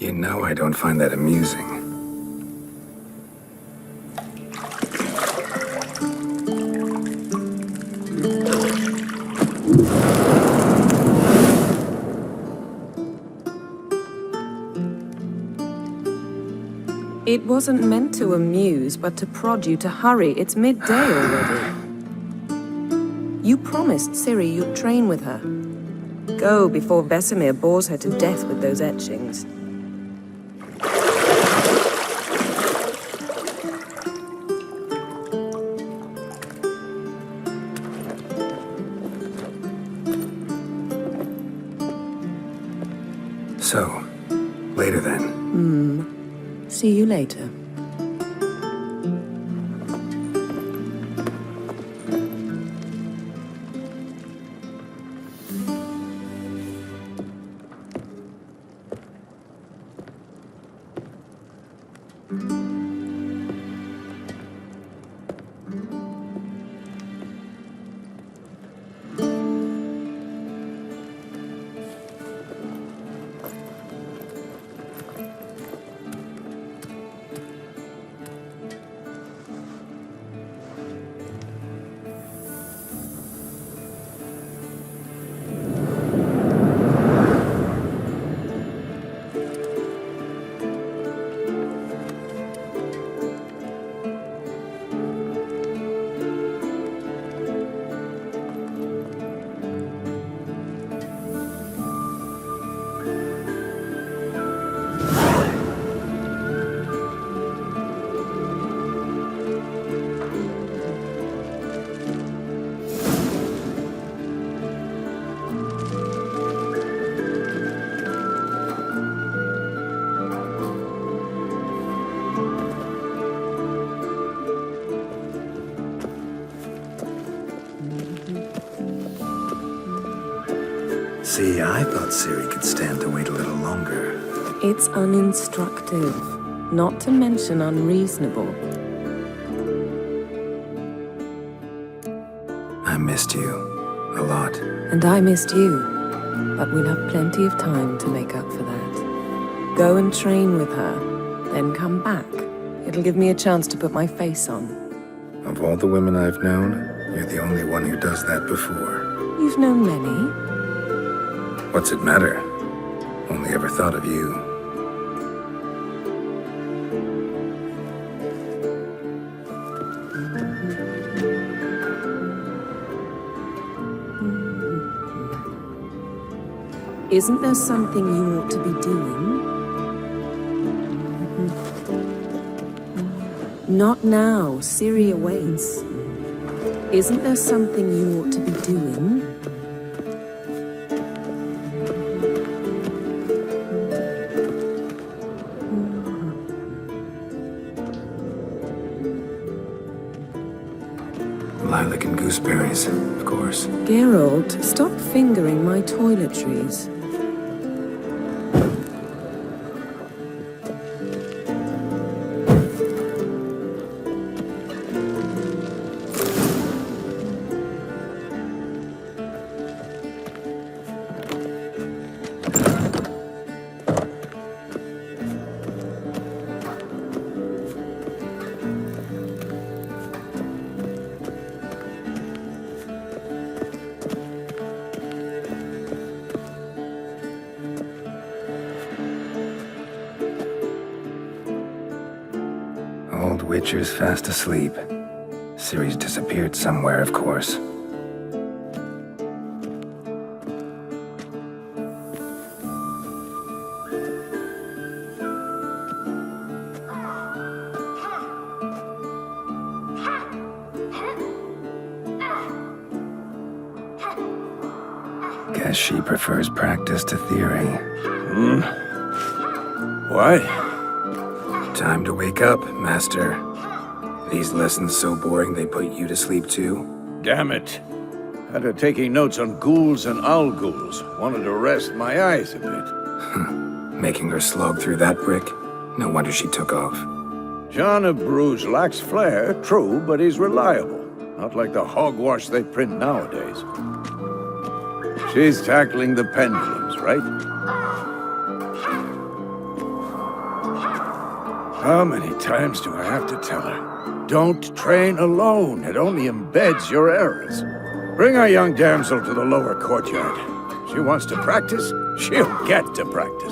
You know I don't find that amusing. It wasn't meant to amuse, but to prod you to hurry. It's midday already. You promised Ciri you'd train with her. Go before Vesemir bores her to death with those etchings. So, later then. See you later. See, I thought Ciri could stand to wait a little longer. It's uninstructive, not to mention unreasonable. I missed you. A lot. And I missed you. But we'll have plenty of time to make up for that. Go and train with her, then come back. It'll give me a chance to put my face on. Of all the women I've known, you're the only one who does that before. You've known many. What's it matter? Only ever thought of you. Isn't there something you ought to be doing? Not now. Ciri awaits. Isn't there something you ought to be doing? Lilac and gooseberries, of course. Geralt, stop fingering my toiletries. Old Witcher's fast asleep. Ciri's disappeared somewhere, of course. Guess she prefers practice to theory. What? Time to wake up, Master. These lessons so boring they put you to sleep too? Damn it. Had her taking notes on ghouls and owl ghouls. Wanted to rest my eyes a bit. Making her slog through that brick? No wonder she took off. John of Bruges lacks flair, true, but he's reliable. Not like the hogwash they print nowadays. She's tackling the pendulums, right? How many times do I have to tell her? Don't train alone. It only embeds your errors. Bring our young damsel to the lower courtyard. She wants to practice, she'll get to practice.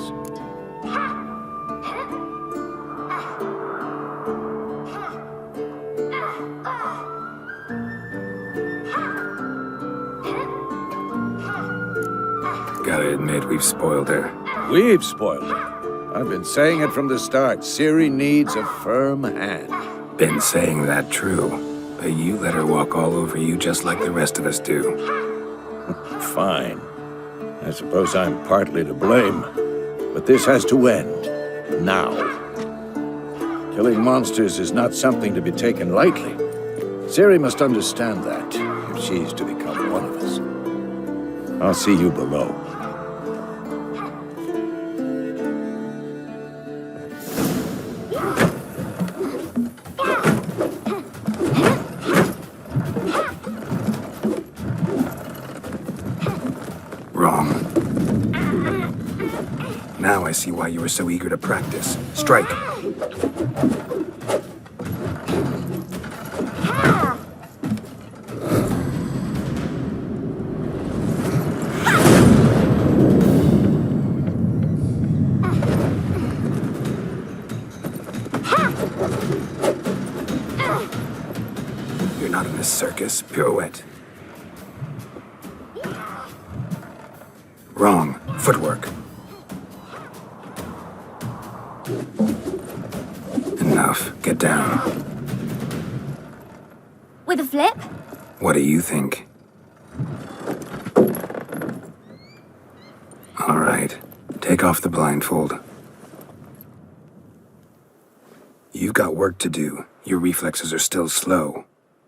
Gotta admit, we've spoiled her. We've spoiled her. I've been saying it from the start. Ciri needs a firm hand. Been saying that true, but you let her walk all over you just like the rest of us do. Fine. I suppose I'm partly to blame. But this has to end. Now. Killing monsters is not something to be taken lightly. Ciri must understand that, if she's to become one of us. I'll see you below. Wrong. Now I see why you were so eager to practice. Strike. You're not in a circus. Pirouette. Wrong. Footwork. Enough. Get down. With a flip? What do you think? All right. Take off the blindfold. You've got work to do. Your reflexes are still slow.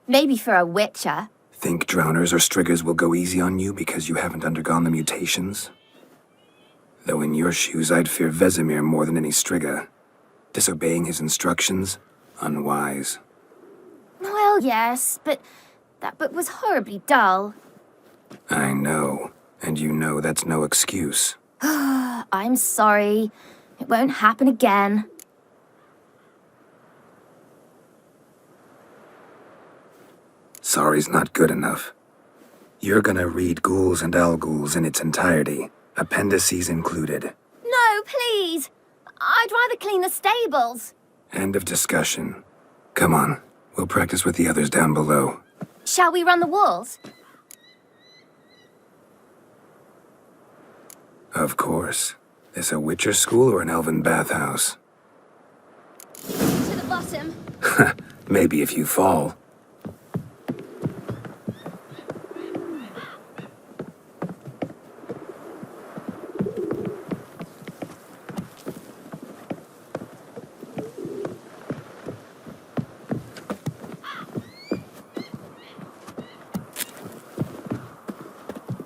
Maybe for a witcher. Think drowners or striggers will go easy on you because you haven't undergone the mutations? Though in your shoes, I'd fear Vesemir more than any strigger. Disobeying his instructions? Unwise. Well, yes, but that book was horribly dull. I know. And you know that's no excuse. I'm sorry. It won't happen again. Sorry's not good enough. You're gonna read Ghouls and Alghouls in its entirety, appendices included. No, please. I'd rather clean the stables. End of discussion. Come on, we'll practice with the others down below. Shall we run the walls? Of course. This a Witcher school or an elven bathhouse? To the bottom. Maybe if you fall.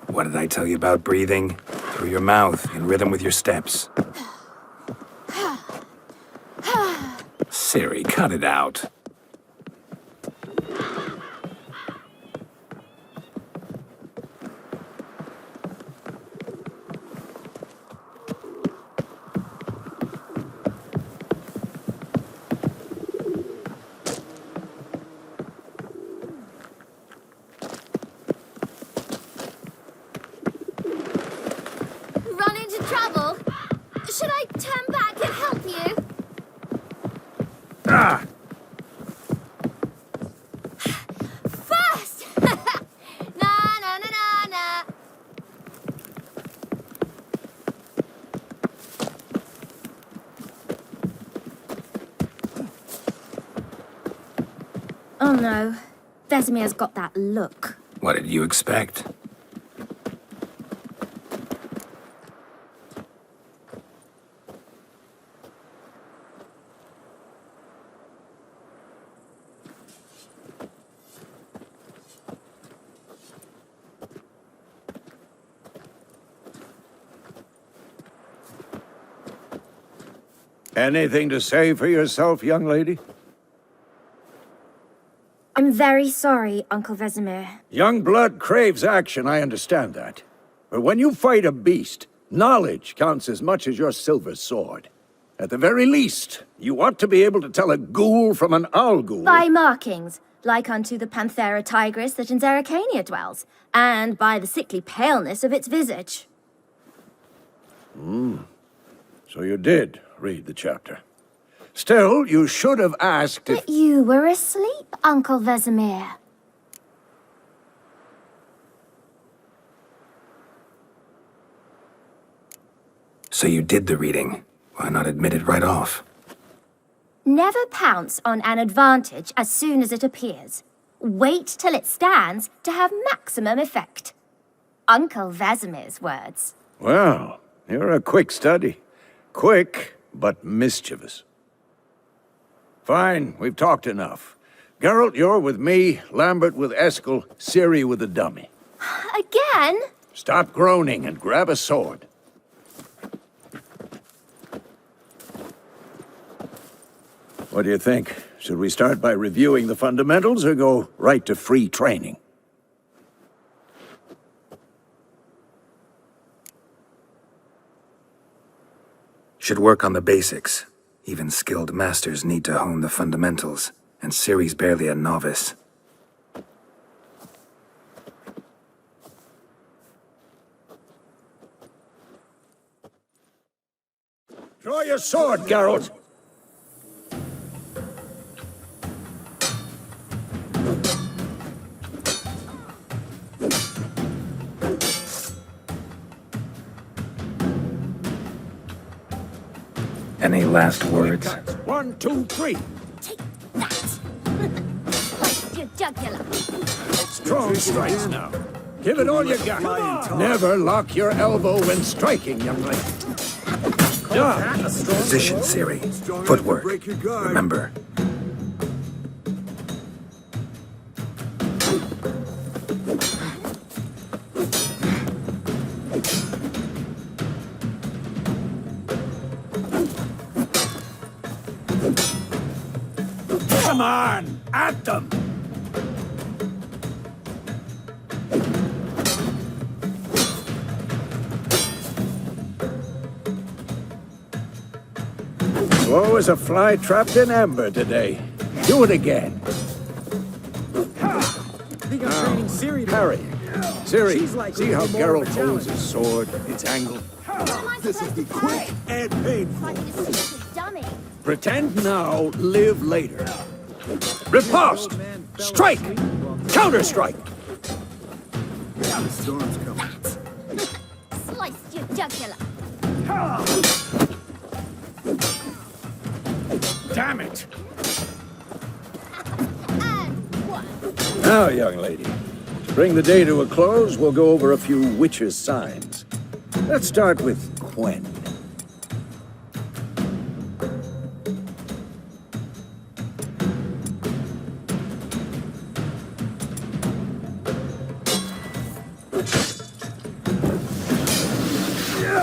What did I tell you about breathing? Through your mouth, in rhythm with your steps. Ciri, cut it out. Run into trouble? Should I turn back and help you? Ah! First! Na na na na na. Oh no. Vesemir's got that look. What did you expect? Anything to say for yourself, young lady? I'm very sorry, Uncle Vesemir. Young blood craves action, I understand that. But when you fight a beast, knowledge counts as much as your silver sword. At the very least, you ought to be able to tell a ghoul from an owl ghoul. By markings, like unto the Panthera tigris that in Zeracania dwells, and by the sickly paleness of its visage. So you did read the chapter. Still, you should have asked if... But you were asleep, Uncle Vesemir. So you did the reading. Why not admit it right off? Never pounce on an advantage as soon as it appears. Wait till it stands to have maximum effect. Uncle Vesemir's words. Well, you're a quick study. Quick, but mischievous. Fine, we've talked enough. Geralt, you're with me, Lambert with Eskel, Ciri with the dummy. Again? Stop groaning and grab a sword. What do you think? Should we start by reviewing the fundamentals or go right to free training? Should work on the basics. Even skilled masters need to hone the fundamentals, and Ciri's barely a novice. Draw your sword, Geralt! Any last words? 1, 2, 3. Take that! Slice your jugular. Strong strikes now. Give it all you got. Never lock your elbow when striking, young lady. Position, Ciri. Footwork. Remember. Come on! At them! Slow as a fly trapped in amber today. Do it again. Parry. Ciri, see how Geralt holds his sword, its angle? This will be quick and painful. like this stupid dummy. Pretend now, live later. Riposte! Strike! Counter-strike! Slice your jugular. Damn it! And one. Now, young lady, to bring the day to a close, we'll go over a few witches' signs. Let's start with Quen.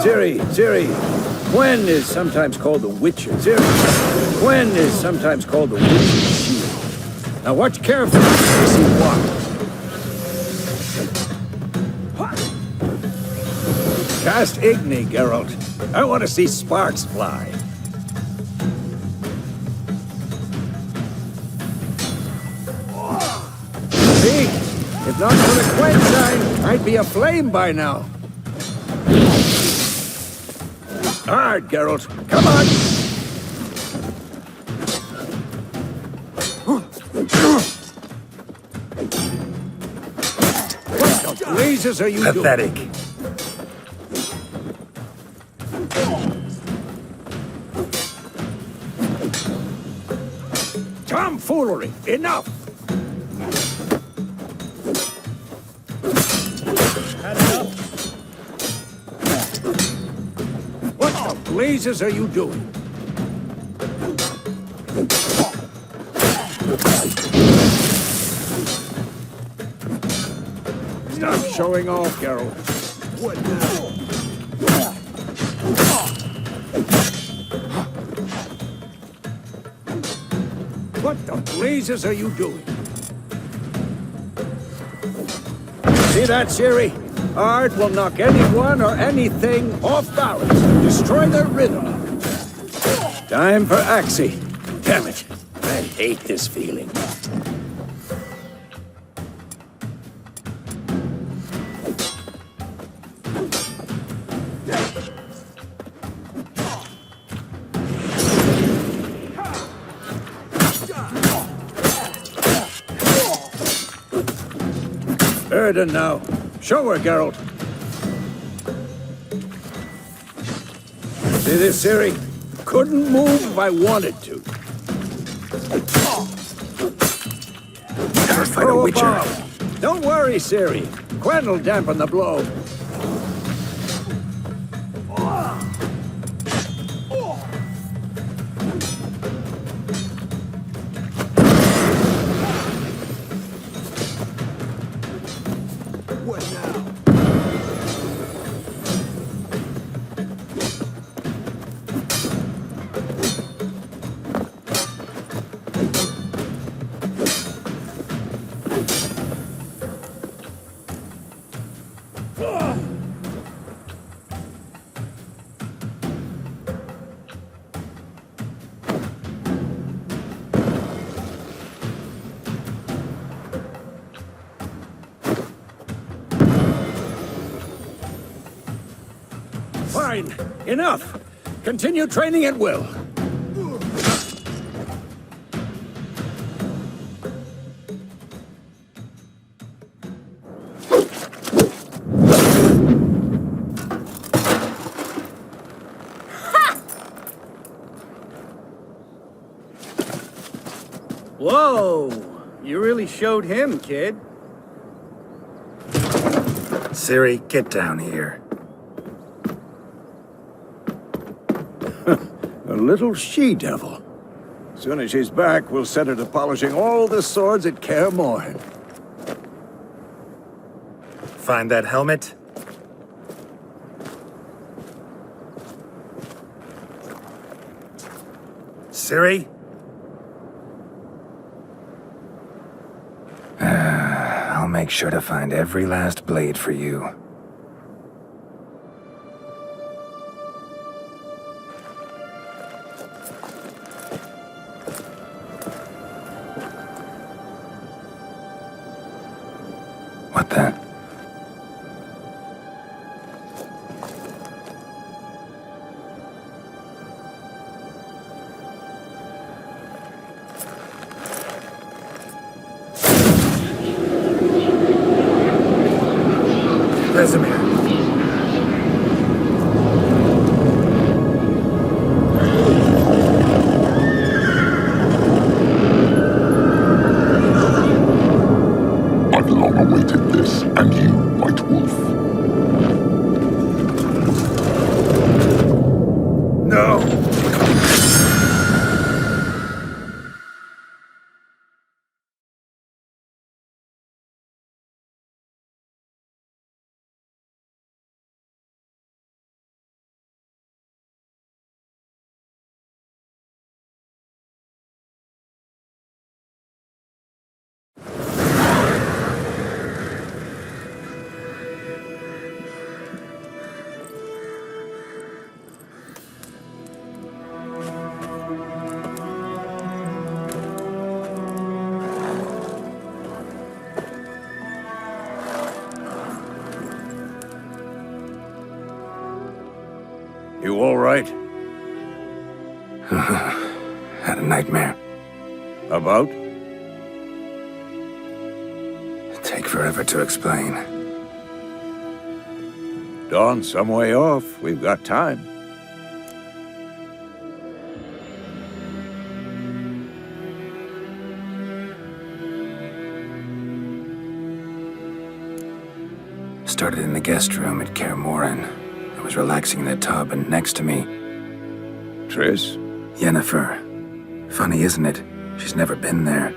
Ciri, Quen is sometimes called the Witcher. Quen is sometimes called the Witcher's Shield. Now watch carefully to see why. Cast Igni, Geralt. I want to see sparks fly. See? If not for the Quen sign, I'd be aflame by now. Hard, Geralt. Come on! What the blazes are you Pathetic. doing? Tomfoolery! Enough! What the blazes are you doing? Stop showing off, Geralt. What now? What the blazes are you doing? See that, Ciri? Art will knock anyone or anything off balance, destroy their rhythm. Time for Axie. Damn it. I hate this feeling. Erden now. Show her, Geralt. See this, Ciri? Couldn't move if I wanted to. Never fight a Throw a witcher. bomb. Don't worry, Ciri. Quen will dampen the blow. Fine. Enough. Continue training at will. Whoa! You really showed him, kid. Ciri, get down here. A little she-devil. Soon as she's back, we'll set her to polishing all the swords at Kaer Morhen. Find that helmet? Ciri? I'll make sure to find every last blade for you. What the? Vesemir. I've long awaited this, and you, White Wolf. No! You all right? Had a nightmare. About? Take forever to explain. Dawn's some way off. We've got time. Started in the guest room at Kaer Morhen. I was relaxing in the tub, and next to me, Triss? Yennefer. Funny, isn't it? She's never been there.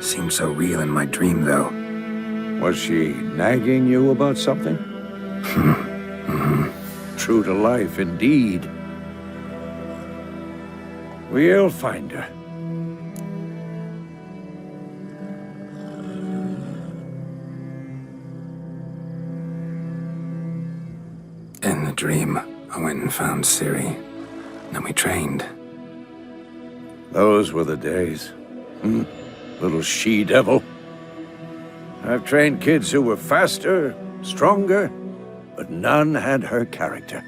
Seemed so real in my dream, though. Was she nagging you about something? True to life, indeed. We'll find her. In the dream, I went and found Ciri. Then we trained. Those were the days. Little she-devil. I've trained kids who were faster, stronger, but none had her character.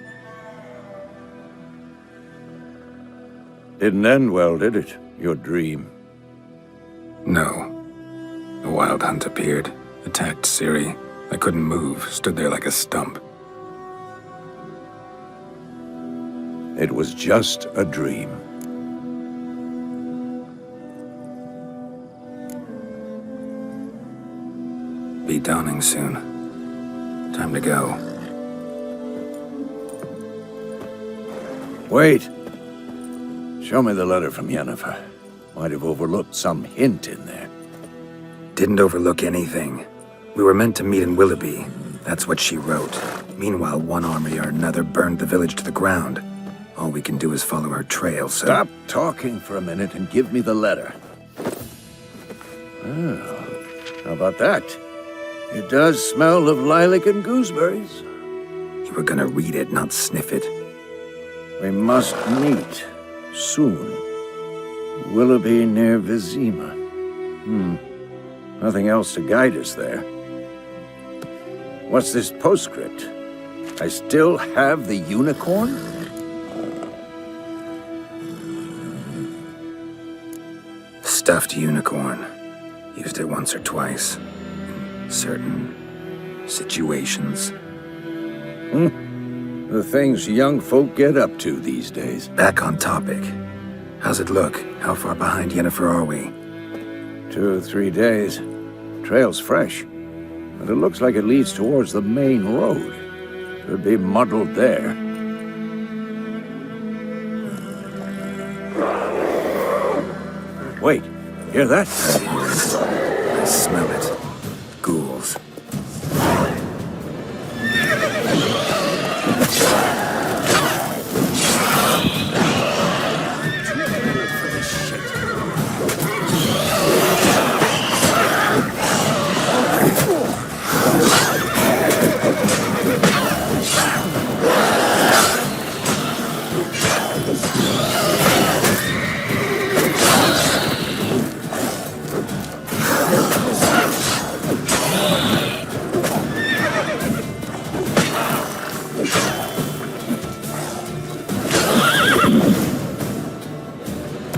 Didn't end well, did it? Your dream? No. A wild hunt appeared, attacked Ciri. I couldn't move, stood there like a stump. It was just a dream. Be dawning soon. Time to go. Wait. Show me the letter from Yennefer. Might have overlooked some hint in there. Didn't overlook anything. We were meant to meet in Willoughby. That's what she wrote. Meanwhile, one army or another burned the village to the ground. All we can do is follow her trail, so... Stop talking for a minute and give me the letter. Oh, how about that? It does smell of lilac and gooseberries. You were gonna read it, not sniff it. We must meet soon. Willoughby near Vizima. Nothing else to guide us there. What's this postscript? I still have the unicorn? Stuffed unicorn. Used it once or twice. In certain situations. The things young folk get up to these days. Back on topic. How's it look? How far behind Yennefer are we? 2 or 3 days. Trail's fresh, but it looks like it leads towards the main road. Could be muddled there. Wait, hear that? I smell it. Ghouls.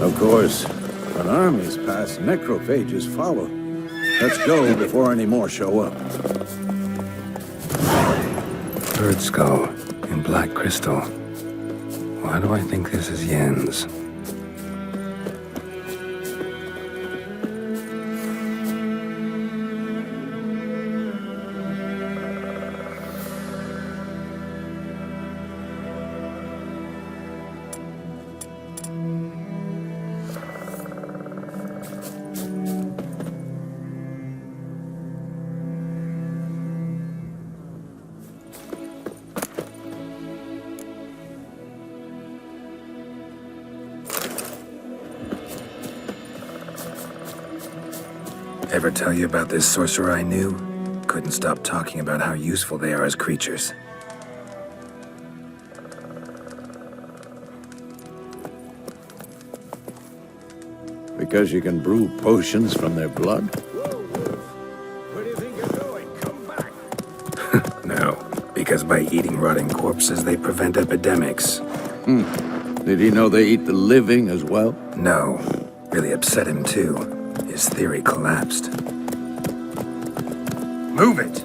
Of course, when armies pass, necrophages follow. Let's go before any more show up. Bird skull in black crystal. Why do I think this is Yen's? Ever tell you about this sorcerer I knew? Couldn't stop talking about how useful they are as creatures. Because you can brew potions from their blood? Where do you think you're going? Come back. No, because by eating rotting corpses, they prevent epidemics. Did he know they eat the living as well? No, really upset him too. His theory collapsed. Move it!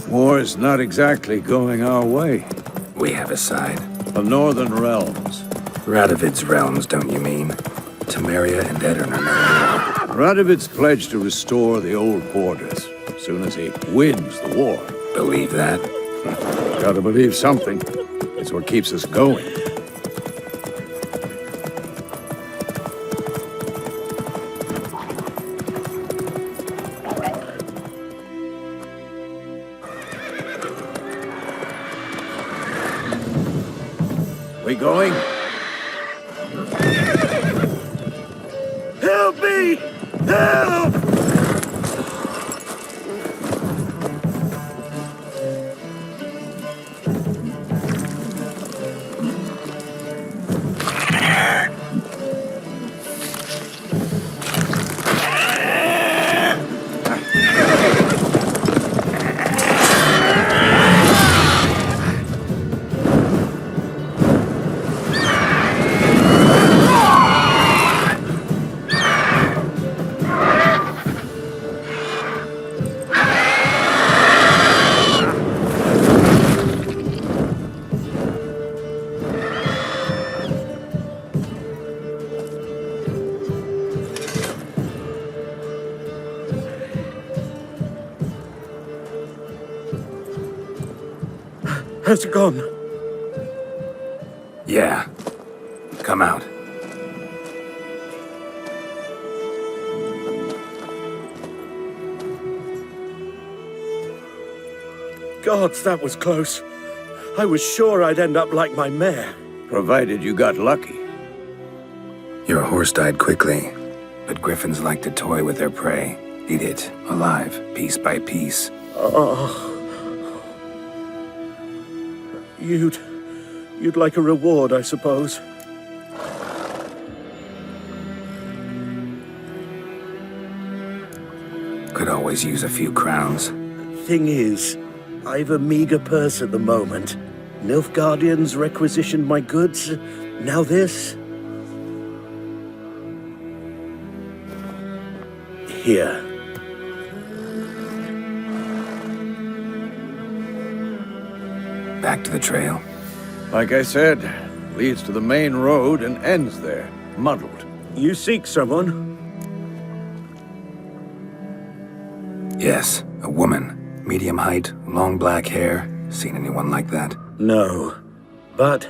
War's not exactly going our way. We have a side. The Northern Realms. Radovid's realms, don't you mean? Temeria and Edirn are no more. Radovid's pledged to restore the old borders as soon as he wins the war. Believe that? Gotta believe something. It's what keeps us going. We going? Help me! Help! Has it gone? Yeah. Come out. Gods, that was close. I was sure I'd end up like my mare. Provided you got lucky. Your horse died quickly, but griffins like to toy with their prey. Eat it, alive, piece by piece. You'd like a reward, I suppose. Could always use a few crowns. Thing is, I've a meager purse at the moment. Nilfgaardians requisitioned my goods. Now this. Here. Back to the trail. Like I said, leads to the main road and ends there, muddled. You seek someone? Yes, a woman. Medium height, long black hair. Seen anyone like that? No. But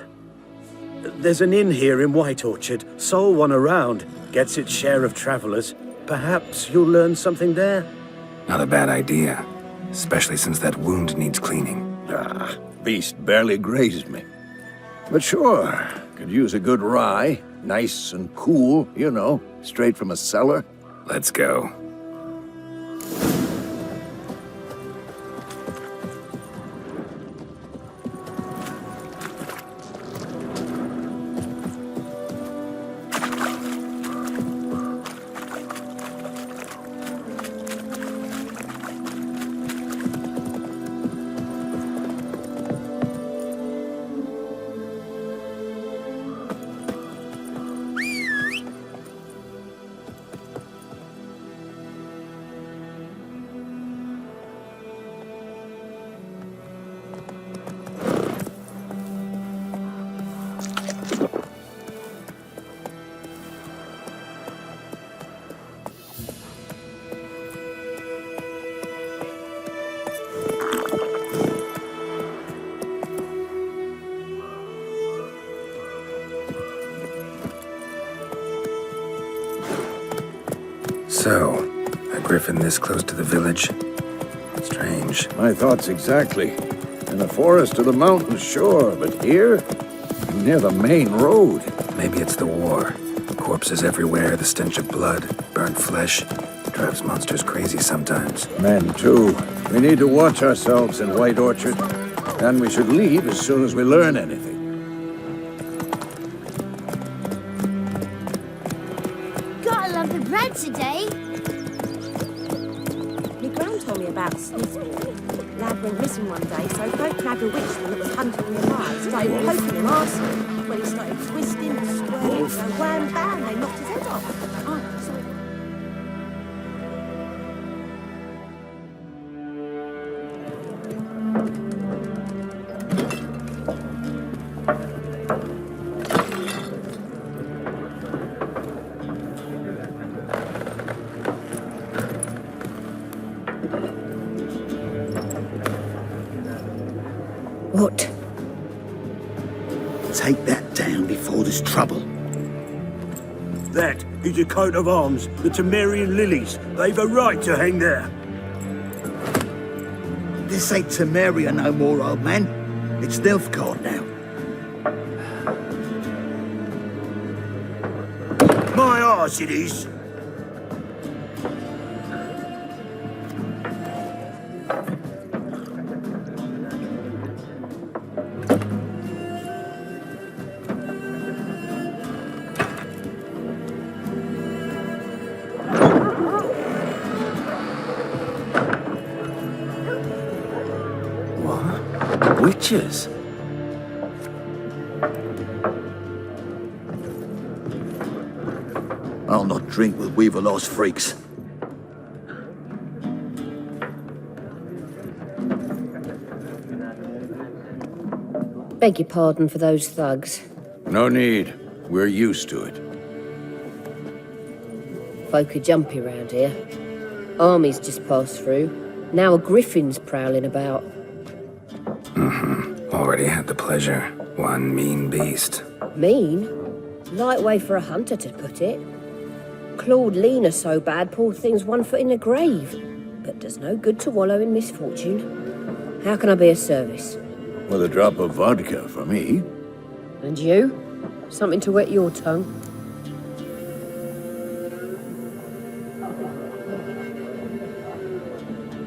there's an inn here in White Orchard. Sole one around. Gets its share of travelers. Perhaps you'll learn something there? Not a bad idea. Especially since that wound needs cleaning. Beast barely grazed me. But sure, could use a good rye. Nice and cool, you know, straight from a cellar. Let's go. So, a griffin this close to the village? Strange. My thoughts exactly. In the forest or the mountains, sure, but here? Near the main road. Maybe it's the war. Corpses everywhere, the stench of blood, burnt flesh. Drives monsters crazy sometimes. Men, too. We need to watch ourselves in White Orchard. And we should leave as soon as we learn anything. Gotta love the bread today. My gran told me about Snisby. Lad went missing one day, so folk nabbed a witchman that was hunting the light. Started poking him arson. When he started twisting and squirming, so wham bam, they knocked his head off. Oh, sorry. What? Take that down before there's trouble. That is a coat of arms, the Temerian lilies. They've a right to hang there. This ain't Temeria no more, old man. It's Nilfgaard now. My arse it is. Witches? I'll not drink with Weaverlaw's freaks. Beg your pardon for those thugs. No need. We're used to it. Folk are jumpy round here. Armies just passed through. Now a griffin's prowling about. Already had the pleasure. One mean beast. Mean? Light way for a hunter to put it. Clawed Lena so bad, poor thing's 1 foot in the grave. But does no good to wallow in misfortune. How can I be of service? With a drop of vodka for me. And you? Something to wet your tongue?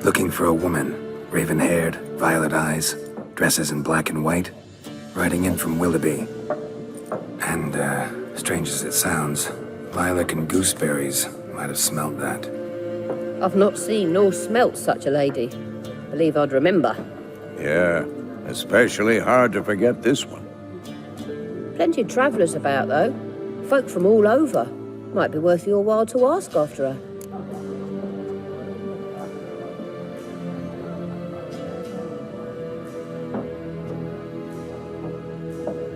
Looking for a woman. Raven-haired, violet eyes, dresses in black and white. Riding in from Willoughby. And, strange as it sounds, lilac and gooseberries might have smelled that. I've not seen nor smelt such a lady. Believe I'd remember. Yeah, especially hard to forget this one. Plenty of travellers about, though. Folk from all over. Might be worth your while to ask after her.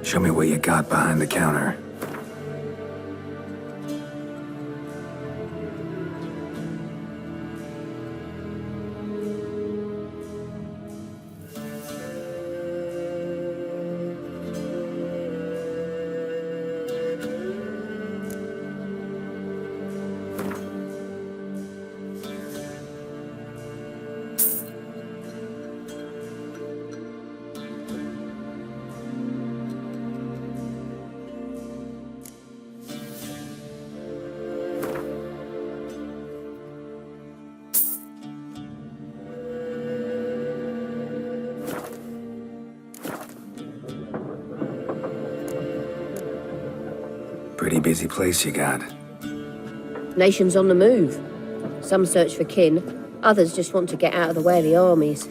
Show me what you got behind the counter. Pretty busy place you got. Nations on the move. Some search for kin, others just want to get out of the way of the armies.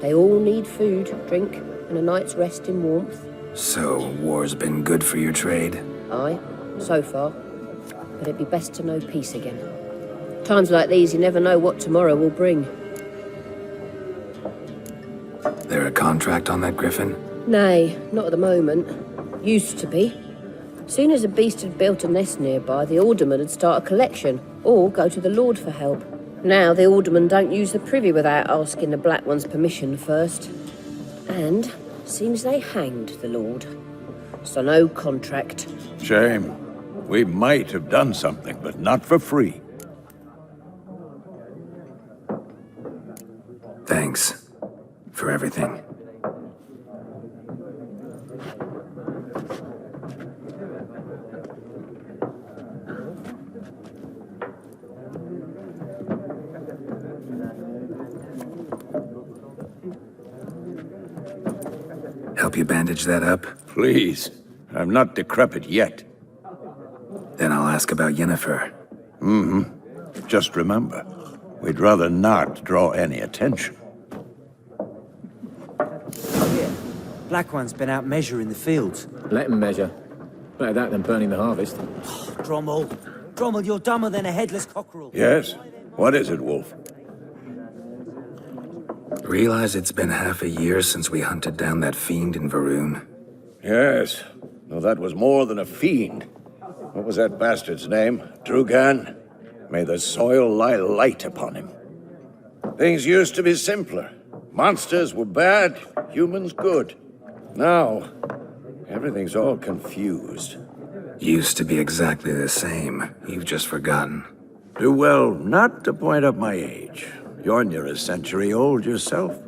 They all need food, drink, and a night's rest in warmth. So, war's been good for your trade? Aye, so far. But it'd be best to know peace again. Times like these, you never know what tomorrow will bring. There a contract on that griffin? Nay, not at the moment. Used to be. Soon as a beast had built a nest nearby, the alderman would start a collection, or go to the Lord for help. Now the aldermen don't use the privy without asking the Black One's permission first. And seems they hanged the Lord. So no contract. Shame. We might have done something, but not for free. Thanks. For everything. Help you bandage that up? Please. I'm not decrepit yet. Then I'll ask about Yennefer. Just remember, we'd rather not draw any attention. Black One's been out measuring the fields. Let him measure. Better that than burning the harvest. Drommel. Drommel, you're dumber than a headless cockerel. Yes? What is it, Wolf? Realize it's been half a year since we hunted down that fiend in Varun? Yes. No, that was more than a fiend. What was that bastard's name? Drugan? May the soil lie light upon him. Things used to be simpler. Monsters were bad, humans good. Now, everything's all confused. Used to be exactly the same. You've just forgotten. Do well not to point up my age. You're near a century old yourself.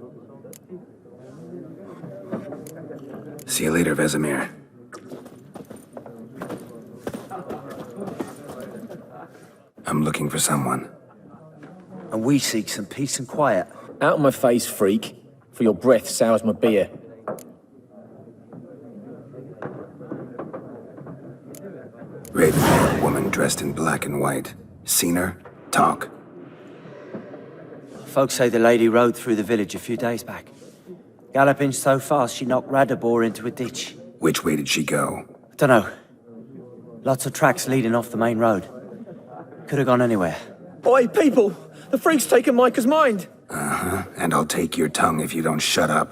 See you later, Vesemir. I'm looking for someone. And we seek some peace and quiet. Out of my face, freak, for your breath sours my beer. Raven-haired woman dressed in black and white. Seen her? Talk. Folks say the lady rode through the village a few days back. Galloping so fast she knocked Radabor into a ditch. Which way did she go? Dunno. Lots of tracks leading off the main road. Could have gone anywhere. Oi, people! The freak's taken Micah's mind! Uh-huh. And I'll take your tongue if you don't shut up.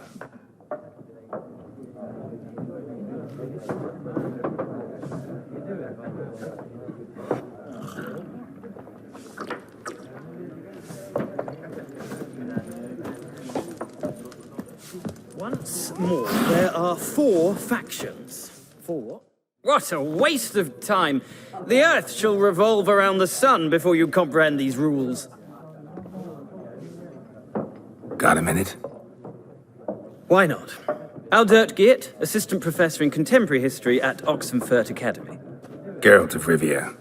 Once more, there are 4 factions. 4? What a waste of time! The Earth shall revolve around the sun before you comprehend these rules. Got a minute? Why not? Aldert Geert, Assistant Professor in Contemporary History at Oxenfurt Academy. Geralt of Rivia.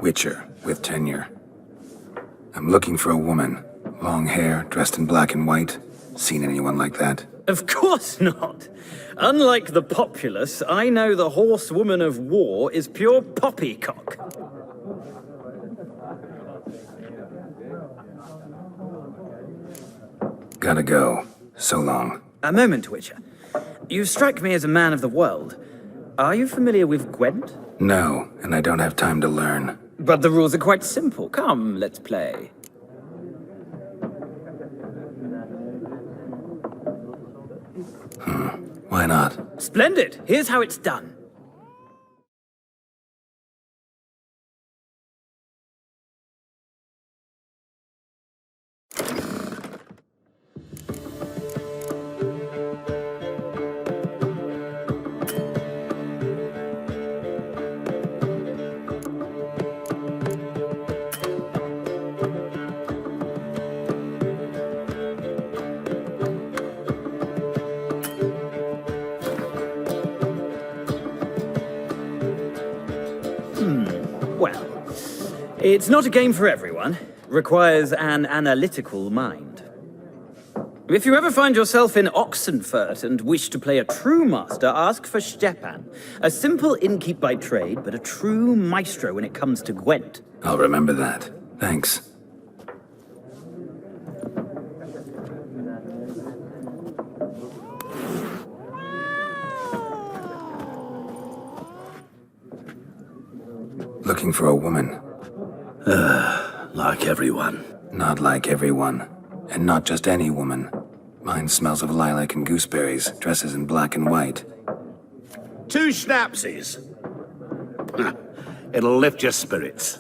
Witcher, with tenure. I'm looking for a woman. Long hair, dressed in black and white. Seen anyone like that? Of course not! Unlike the populace, I know the horsewoman of war is pure poppycock. Gotta go. So long. A moment, Witcher. You strike me as a man of the world. Are you familiar with Gwent? No, and I don't have time to learn. But the rules are quite simple. Come, let's play. Why not? Splendid! Here's how it's done. Well, it's not a game for everyone. Requires an analytical mind. If you ever find yourself in Oxenfurt and wish to play a true master, ask for Stepan. A simple innkeep by trade, but a true maestro when it comes to Gwent. I'll remember that. Thanks. Looking for a woman. Like everyone. Not like everyone. And not just any woman. Mine smells of lilac and gooseberries, dresses in black and white. 2 schnapsies. It'll lift your spirits.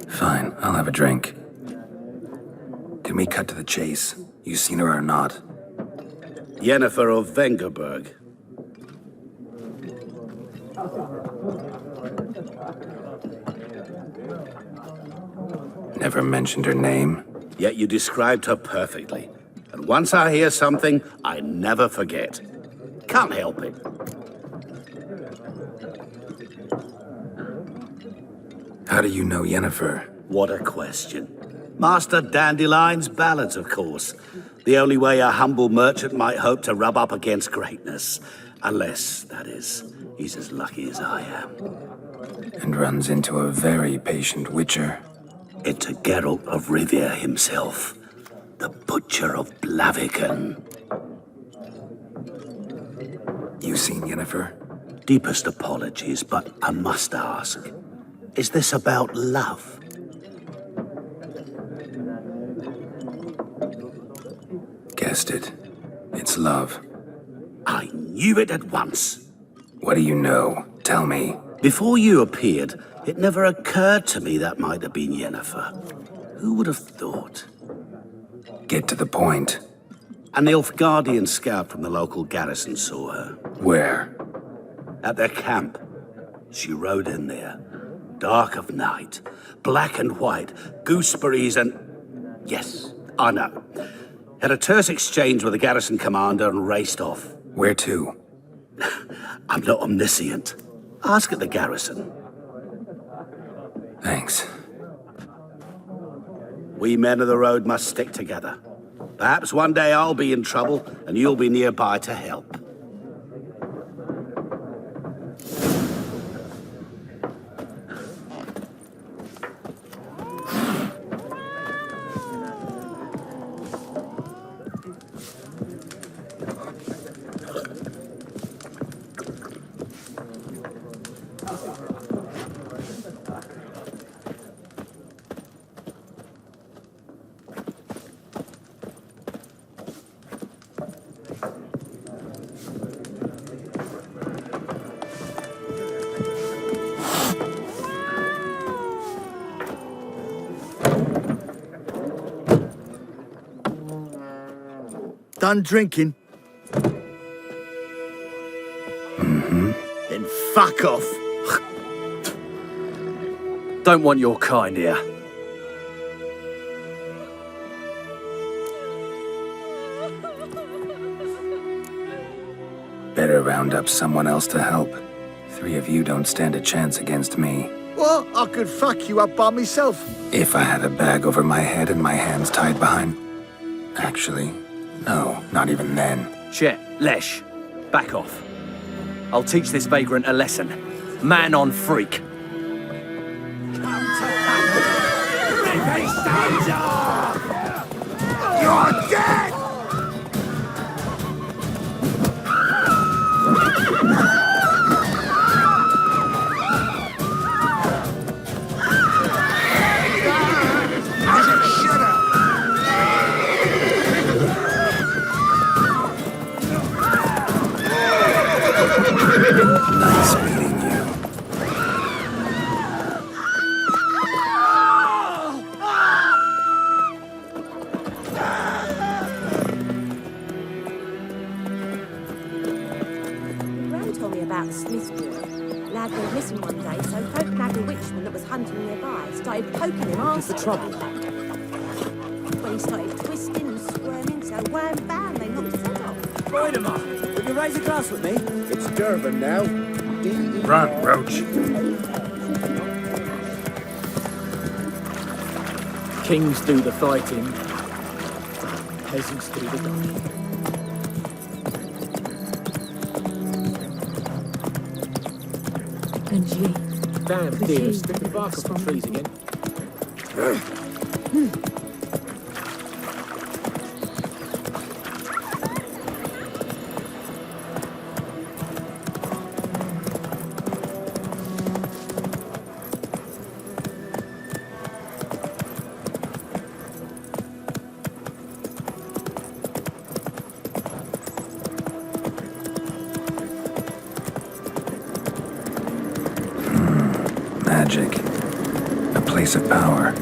Fine, I'll have a drink. Can we cut to the chase? You seen her or not? Yennefer of Vengerberg. Never mentioned her name. Yet you described her perfectly. And once I hear something, I never forget. Can't help it. How do you know Yennefer? What a question. Master Dandelion's ballads, of course. The only way a humble merchant might hope to rub up against greatness. Unless, that is, he's as lucky as I am. And runs into a very patient witcher. Into Geralt of Rivia himself. The Butcher of Blaviken. You seen Yennefer? Deepest apologies, but I must ask. Is this about love? Guessed it. It's love. I knew it at once. What do you know? Tell me. Before you appeared, it never occurred to me that might have been Yennefer. Who would have thought? Get to the point. A Nilfgaardian scout from the local garrison saw her. Where? At their camp. She rode in there. Dark of night. Black and white. Gooseberries and... Yes, I know. Had a terse exchange with the garrison commander and raced off. Where to? I'm not omniscient. Ask at the garrison. Thanks. We men of the road must stick together. Perhaps one day I'll be in trouble and you'll be nearby to help. done drinking? Mm-hmm. Then fuck off. Don't want your kind here. Better round up someone else to help. 3 of you don't stand a chance against me. Well, I could fuck you up by myself. If I had a bag over my head and my hands tied behind... Actually, no, not even then. Shit, Lesh, back off. I'll teach this vagrant a lesson. Man on freak. You're dead! Nice meeting you. Gran told me about the Smith's boy. Lad went missing one day, so folk nabbed a witchman that was hunting nearby. Started poking him arse. The trouble. When he started twisting and squirming, so wham bam, they knocked his head off. Join him up. Will you raise a glass with me? It's Durban now. Run, Roach. Kings do the fighting. Peasants do the dying. And ye? Damn, dear, stick the bark off the trees again. Magic. A place of power.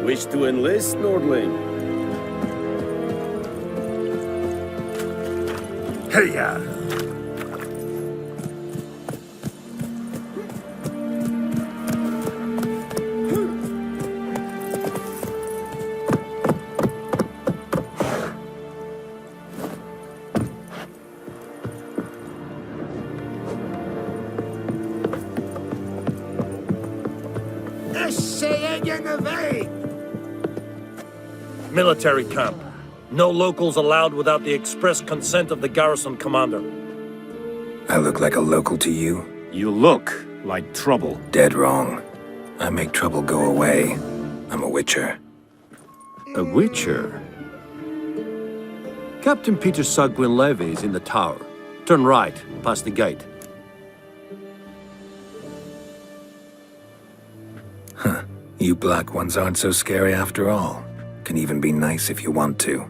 Wish to enlist, Nordling? Hey-ya! Military camp. No locals allowed without the express consent of the garrison commander. I look like a local to you? You look like trouble. Dead wrong. I make trouble go away. I'm a witcher. A witcher? Captain Peter Sagwin Levy is in the tower. Turn right, past the gate. Huh. You black ones aren't so scary after all. Can even be nice if you want to.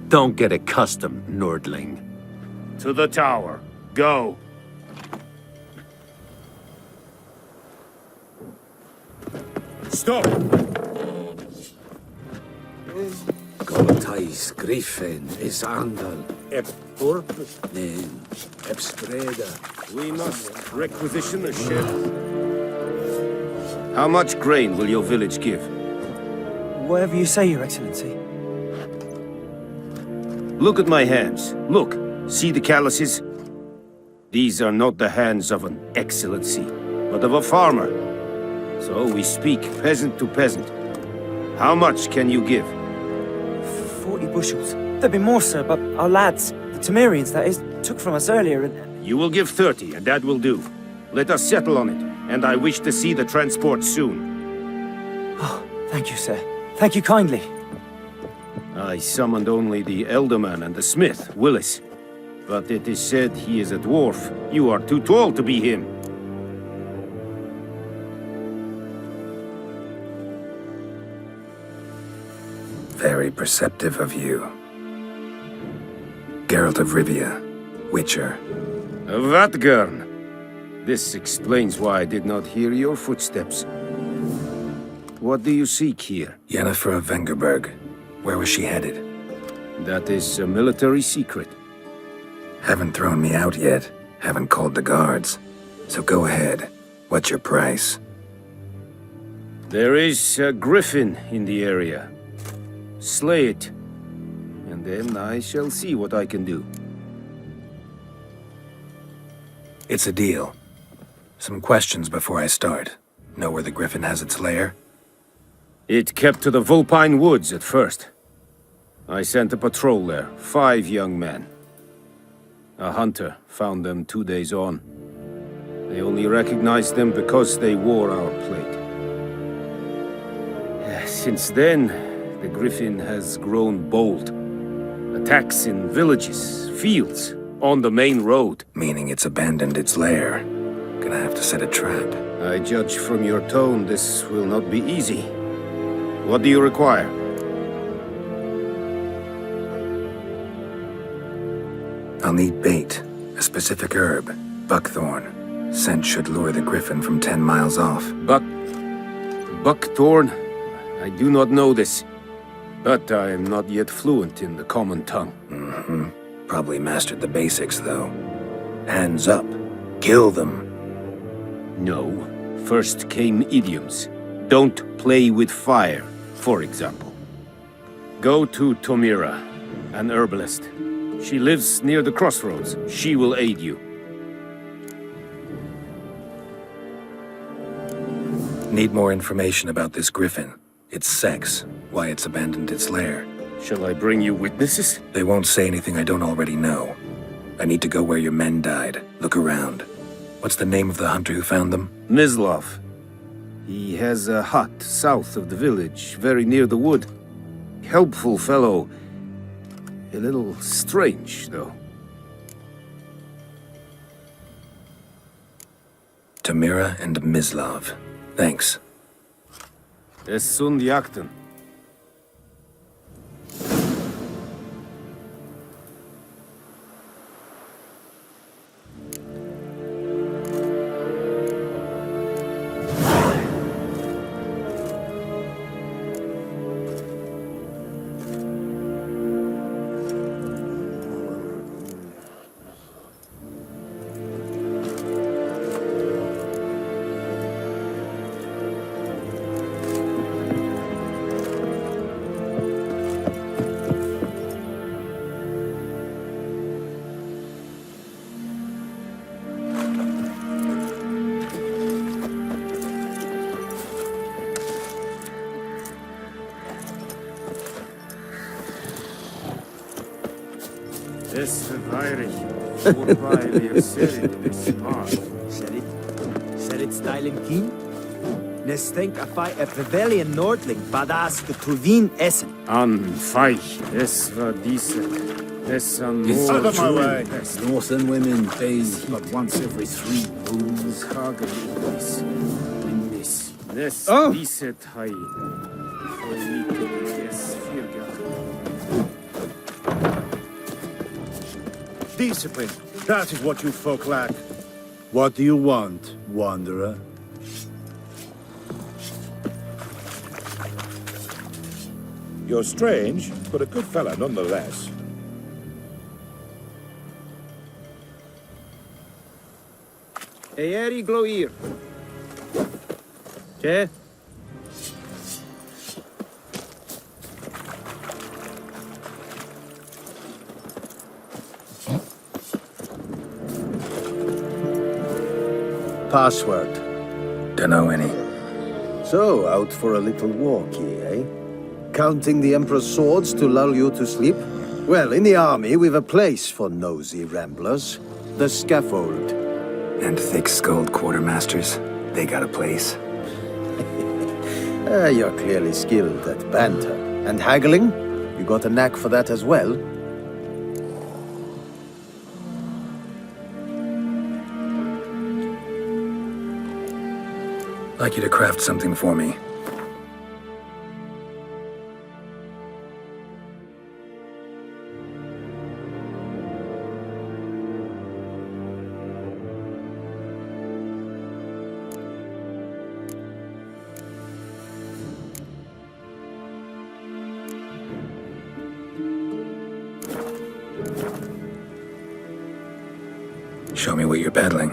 Don't get accustomed, Nordling. To the tower. Go. Stop! Gotais Griffin is andal ep purpose. Ep streda. We must requisition a ship. How much grain will your village give? Whatever you say, Your Excellency. Look at my hands. Look. See the calluses? These are not the hands of an excellency, but of a farmer. So we speak peasant to peasant. How much can you give? 40 bushels. There'd be more, sir, but our lads, the Temerians, that is, took from us earlier and... You will give 30, and that will do. Let us settle on it, and I wish to see the transport soon. Oh, thank you, sir. Thank you kindly. I summoned only the Elderman and the smith, Willis. But it is said he is a dwarf. You are too tall to be him. Very perceptive of you. Geralt of Rivia, Witcher. Vatgern! This explains why I did not hear your footsteps. What do you seek here? Yennefer of Vengerberg. Where was she headed? That is a military secret. Haven't thrown me out yet. Haven't called the guards. So go ahead. What's your price? There is a griffin in the area. Slay it, and then I shall see what I can do. It's a deal. Some questions before I start. Know where the griffin has its lair? It kept to the Vulpine Woods at first. I sent a patrol there, 5 young men. A hunter found them 2 days on. They only recognized them because they wore our plate. Since then, the griffin has grown bold. Attacks in villages, fields, on the main road. Meaning it's abandoned its lair. Gonna have to set a trap. I judge from your tone this will not be easy. What do you require? I'll need bait, a specific herb, buckthorn. Scent should lure the griffin from 10 miles off. Buckthorn? I do not know this. But I am not yet fluent in the common tongue. Mm-hmm. Probably mastered the basics, though. Hands up. Kill them. No. First came idioms. Don't play with fire, for example. Go to Tomira, an herbalist. She lives near the crossroads. She will aid you. Need more information about this griffin. Its sex, why it's abandoned its lair. Shall I bring you witnesses? They won't say anything I don't already know. I need to go where your men died. Look around. What's the name of the hunter who found them? Mislav. He has a hut south of the village, very near the wood. Helpful fellow. A little strange, though. Tamira and Mislav. Thanks. Es sunt jakten. Es verweirig, wobei wir Serit smart. Serit stylen kin? Nestenk a fai a pavilion nordling, badas de Tuvin essen. An feich, es war diese. Es an Get out of my way. Northern women bathe but once every 3 moons. Nes diese Teil. Discipline. That is what you folk lack. What do you want, wanderer? You're strange, but a good fellow nonetheless. Eeri gloir. Che? Password. Dunno any. So, out for a little walkie, eh? Counting the Emperor's swords to lull you to sleep? Well, in the army, we've a place for nosy ramblers. The scaffold. And thick-skulled quartermasters. They got a place. You're clearly skilled at banter. And haggling? You got a knack for that as well? Like you to craft something for me. Show me what you're peddling.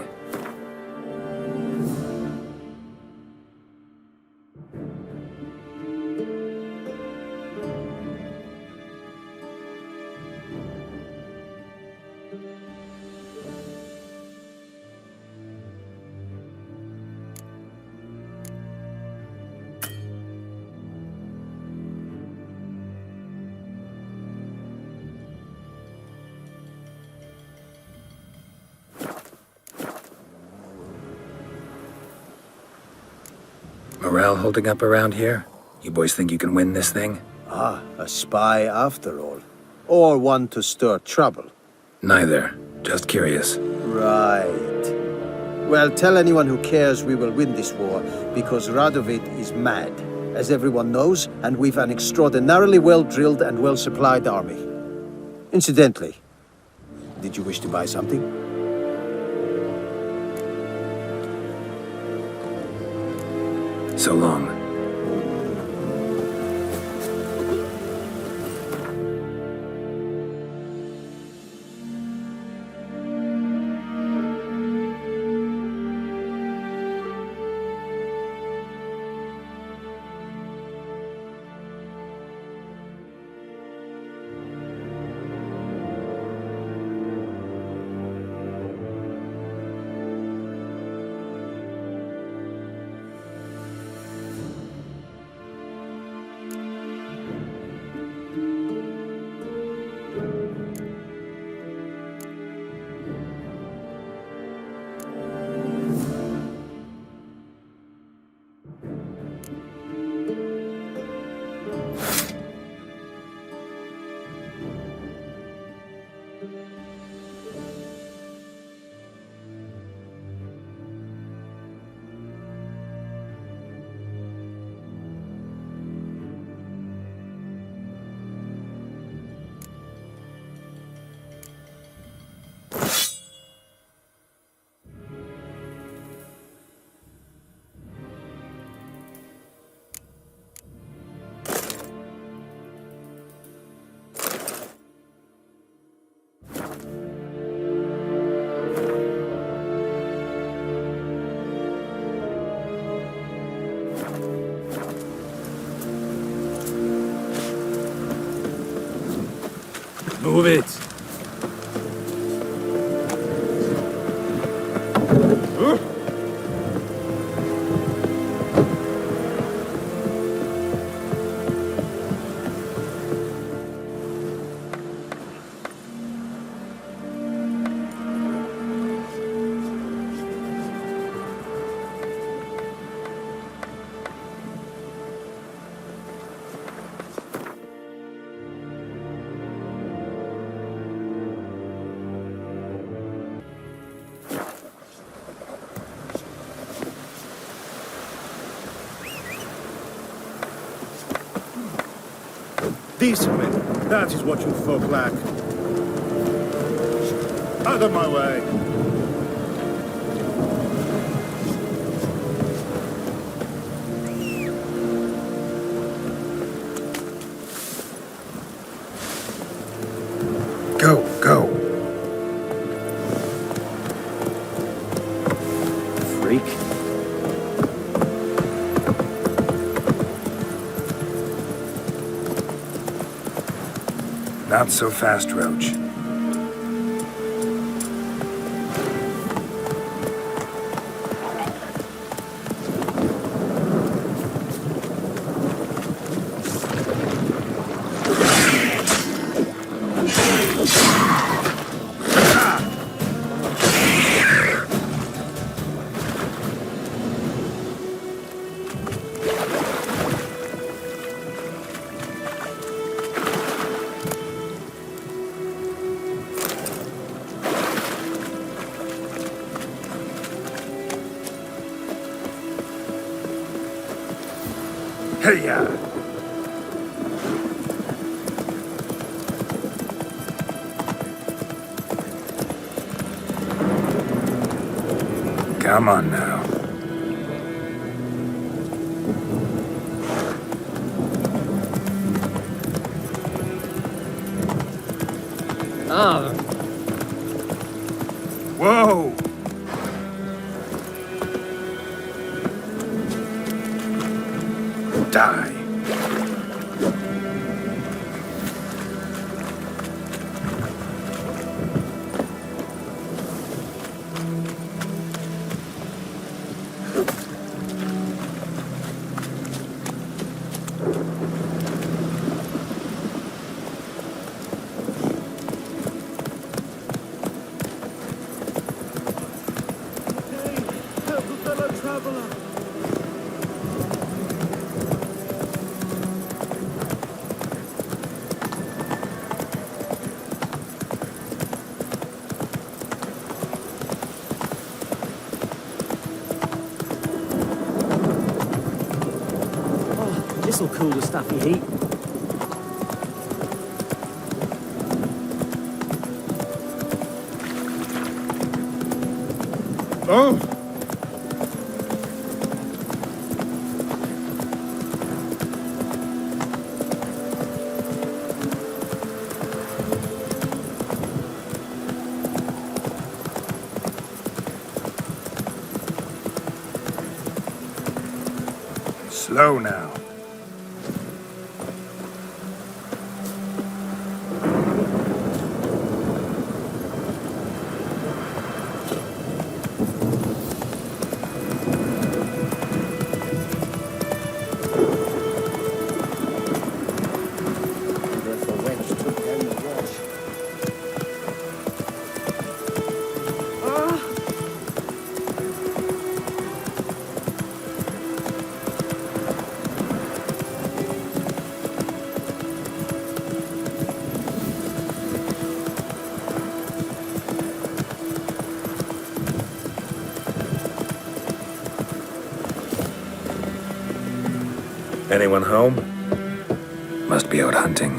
Morale holding up around here? You boys think you can win this thing? Ah, a spy after all. Or one to stir trouble. Neither. Just curious. Right. Well, tell anyone who cares we will win this war, because Radovid is mad, as everyone knows, and we've an extraordinarily well-drilled and well-supplied army. Incidentally, did you wish to buy something? So long. Move it! Discipline, that is what you folk lack. Out of my way! Go, go. Not so fast, Roach. Hey-ya! Come on now. Ah, Whoa! Die. This'll cool the stuffy heat. Oh! Slow now. Anyone home? Must be out hunting.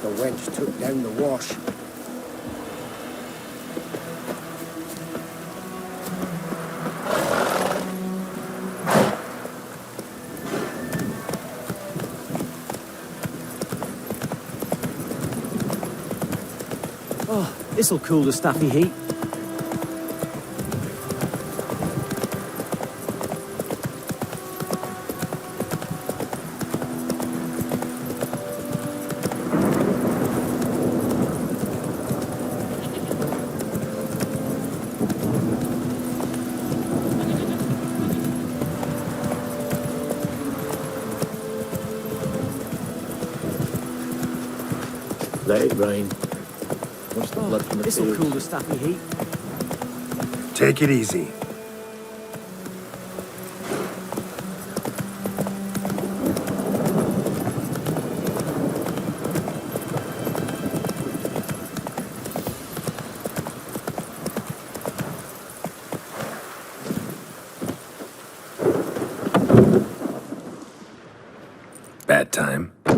The wench took down the wash. Oh, this'll cool the stuffy heat. let it rain. Watch the blood from the This'll field. cool the stuffy heat. Take it easy.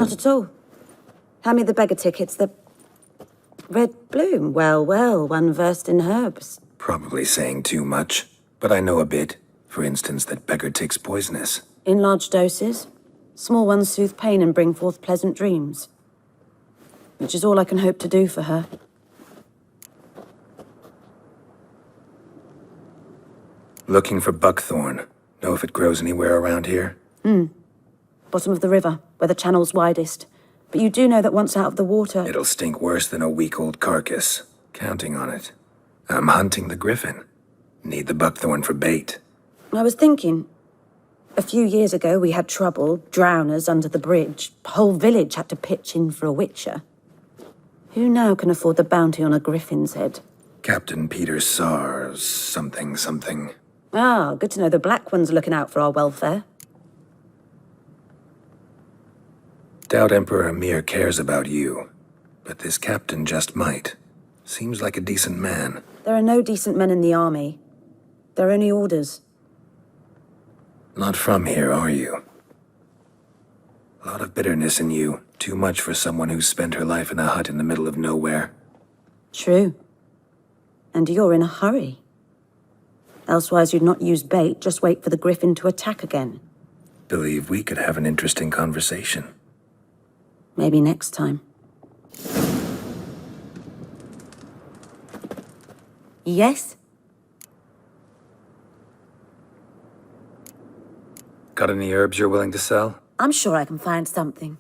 Not at all. Hand me the beggar tickets, the... Red bloom. Well, well, one versed in herbs. Probably saying too much, but I know a bit. For instance, that beggar tick's poisonous. In large doses. Small ones soothe pain and bring forth pleasant dreams. Which is all I can hope to do for her. Looking for buckthorn. Know if it grows anywhere around here? Bottom of the river, where the channel's widest. But you do know that once out of the water... It'll stink worse than a week-old carcass. Counting on it. I'm hunting the griffin. Need the buckthorn for bait. I was thinking... A few years ago, we had trouble, drowners under the bridge. Whole village had to pitch in for a witcher. Who now can afford the bounty on a griffin's head? Captain Peter Sars, something. Ah, good to know the Black One's looking out for our welfare. Doubt Emperor Amir cares about you, but this captain just might. Seems like a decent man. There are no decent men in the army. They're only orders. Not from here, are you? A lot of bitterness in you. Too much for someone who's spent her life in a hut in the middle of nowhere. True. And you're in a hurry. Elsewise you'd not use bait, just wait for the griffin to attack again. Believe we could have an interesting conversation. Maybe next time. Yes? Got any herbs you're willing to sell? I'm sure I can find something.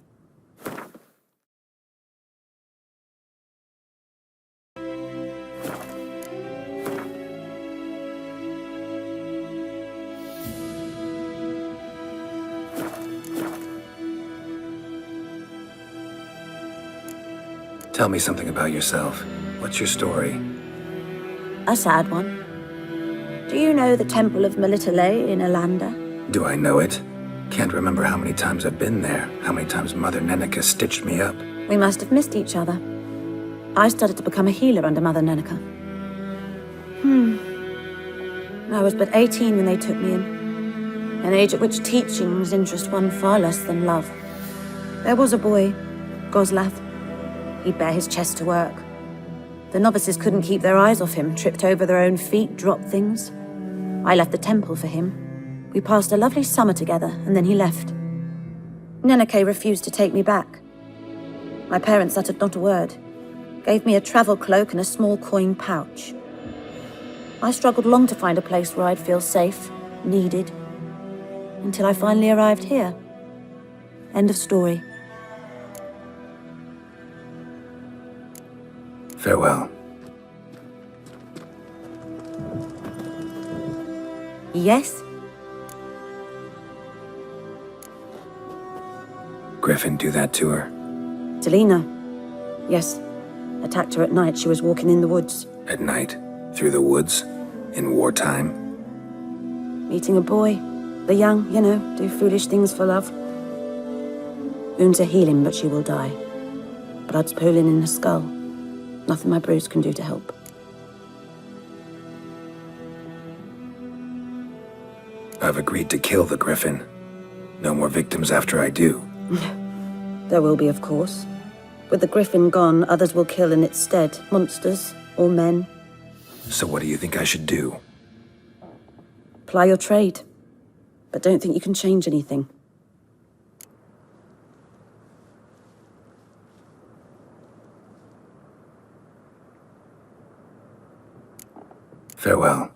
Tell me something about yourself. What's your story? A sad one. Do you know the Temple of Melitele in Alanda? Do I know it? Can't remember how many times I've been there, how many times Mother Neneka stitched me up. We must have missed each other. I started to become a healer under Mother Neneka. I was but 18 when they took me in. An age at which teachings interest one far less than love. There was a boy, Goslath. He'd bare his chest to work. The novices couldn't keep their eyes off him, tripped over their own feet, dropped things. I left the temple for him. We passed a lovely summer together, and then he left. Neneke refused to take me back. My parents uttered not a word. Gave me a travel cloak and a small coin pouch. I struggled long to find a place where I'd feel safe, needed, until I finally arrived here. End of story. Farewell. Yes? Griffin do that to her? Delina. Yes. Attacked her at night. She was walking in the woods. At night? Through the woods? In wartime? Meeting a boy. The young, you know, do foolish things for love. Wounds are healing, but she will die. Blood's pooling in her skull. Nothing my bruise can do to help. I've agreed to kill the Griffin. No more victims after I do. There will be, of course. With the Griffin gone, others will kill in its stead. Monsters, or men. So what do you think I should do? Ply your trade. But don't think you can change anything. Farewell.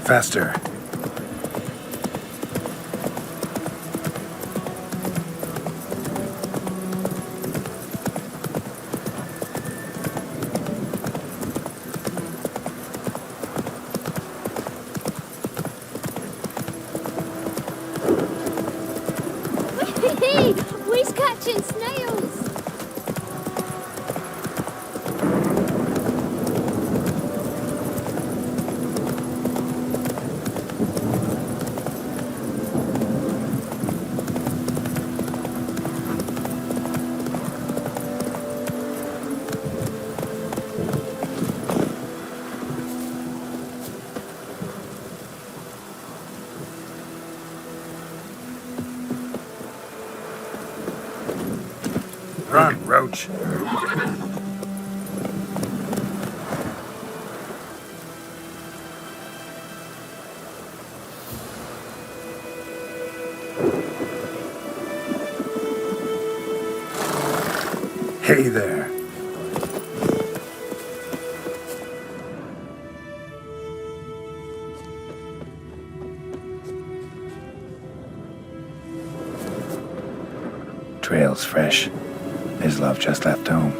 Faster. We's catching snails! Run, Roach. Hey there. Trail's fresh. His love just left home.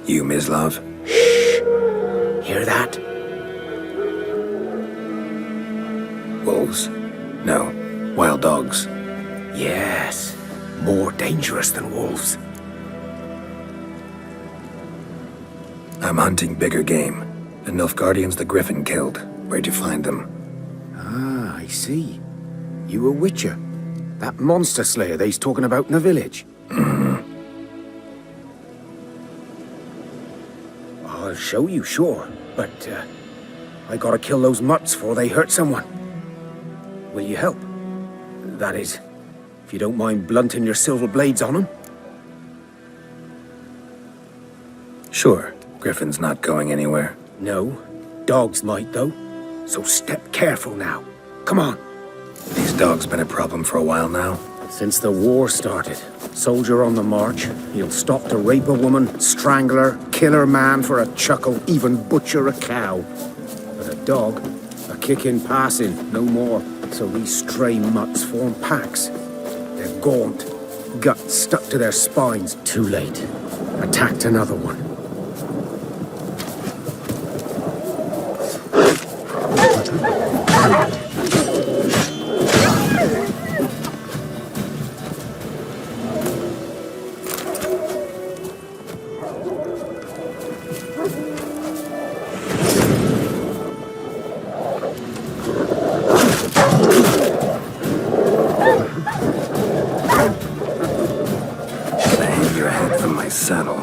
You, Mislov? Hear that? Wolves? No. Wild dogs. Yes. More dangerous than wolves. I'm hunting bigger game. The Nilfgaardians the Griffin killed. Where'd you find them? Ah, I see. You a witcher. That monster slayer they's talking about in the village. I'll show you, sure. But, I gotta kill those mutts before they hurt someone. Will you help? That is, if you don't mind blunting your silver blades on them. Sure. Griffin's not going anywhere. No. Dogs might, though. So step careful now. Come on. These dogs been a problem for a while now? Since the war started. Soldier on the march. He'll stop to rape a woman, strangle her, kill her man for a chuckle, even butcher a cow. But a dog, a kick in passing, no more. So these stray mutts form packs. They're gaunt, guts stuck to their spines. Too late. Attacked another one. Saddle.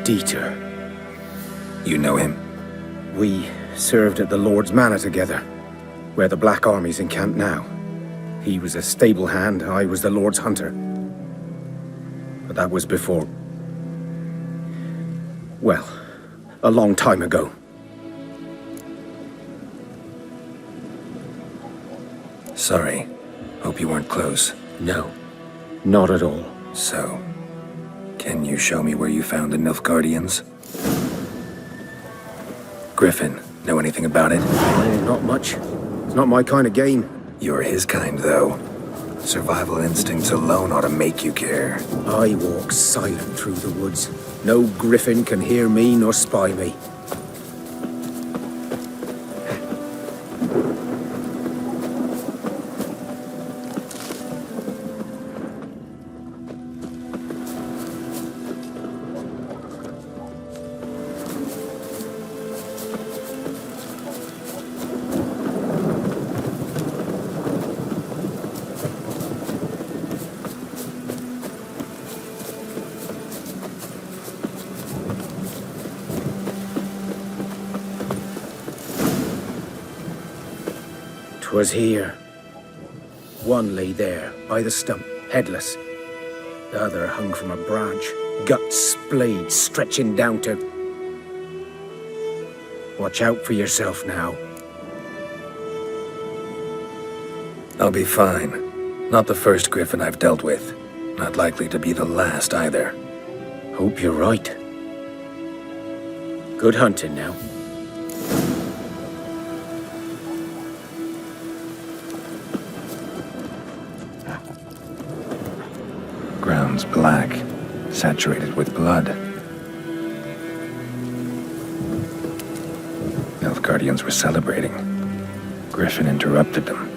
Dieter. You know him? We served at the Lord's Manor together, where the Black Army's encamped now. He was a stable hand, I was the Lord's hunter. But that was before... well, a long time ago. Sorry. Hope you weren't close. No, not at all. So, can you show me where you found the Nilfgaardians? Griffin, know anything about it? Not much. It's not my kind of game. You're his kind, though. Survival instincts alone ought to make you care. I walk silent through the woods. No griffin can hear me nor spy me. Was here. One lay there, by the stump, headless. The other hung from a branch, guts splayed, stretching down to... Watch out for yourself now. I'll be fine. Not the first griffin I've dealt with. Not likely to be the last either. Hope you're right. Good hunting now. Ground's black, saturated with blood. Nilfgaardians were celebrating. Griffin interrupted them.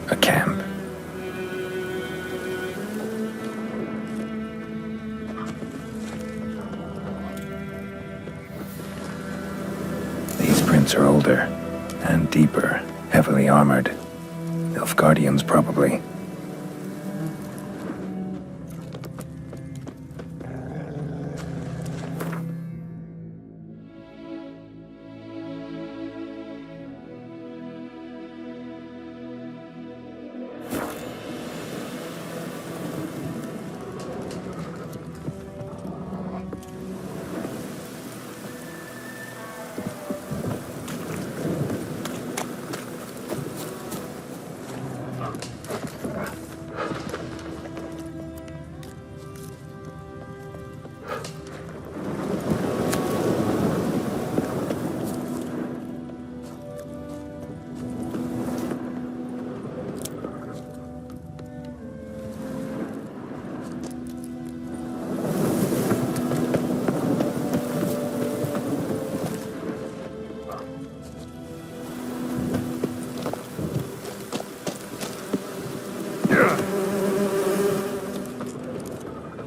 A camp. These prints are older and deeper, heavily armored. Nilfgaardians, probably.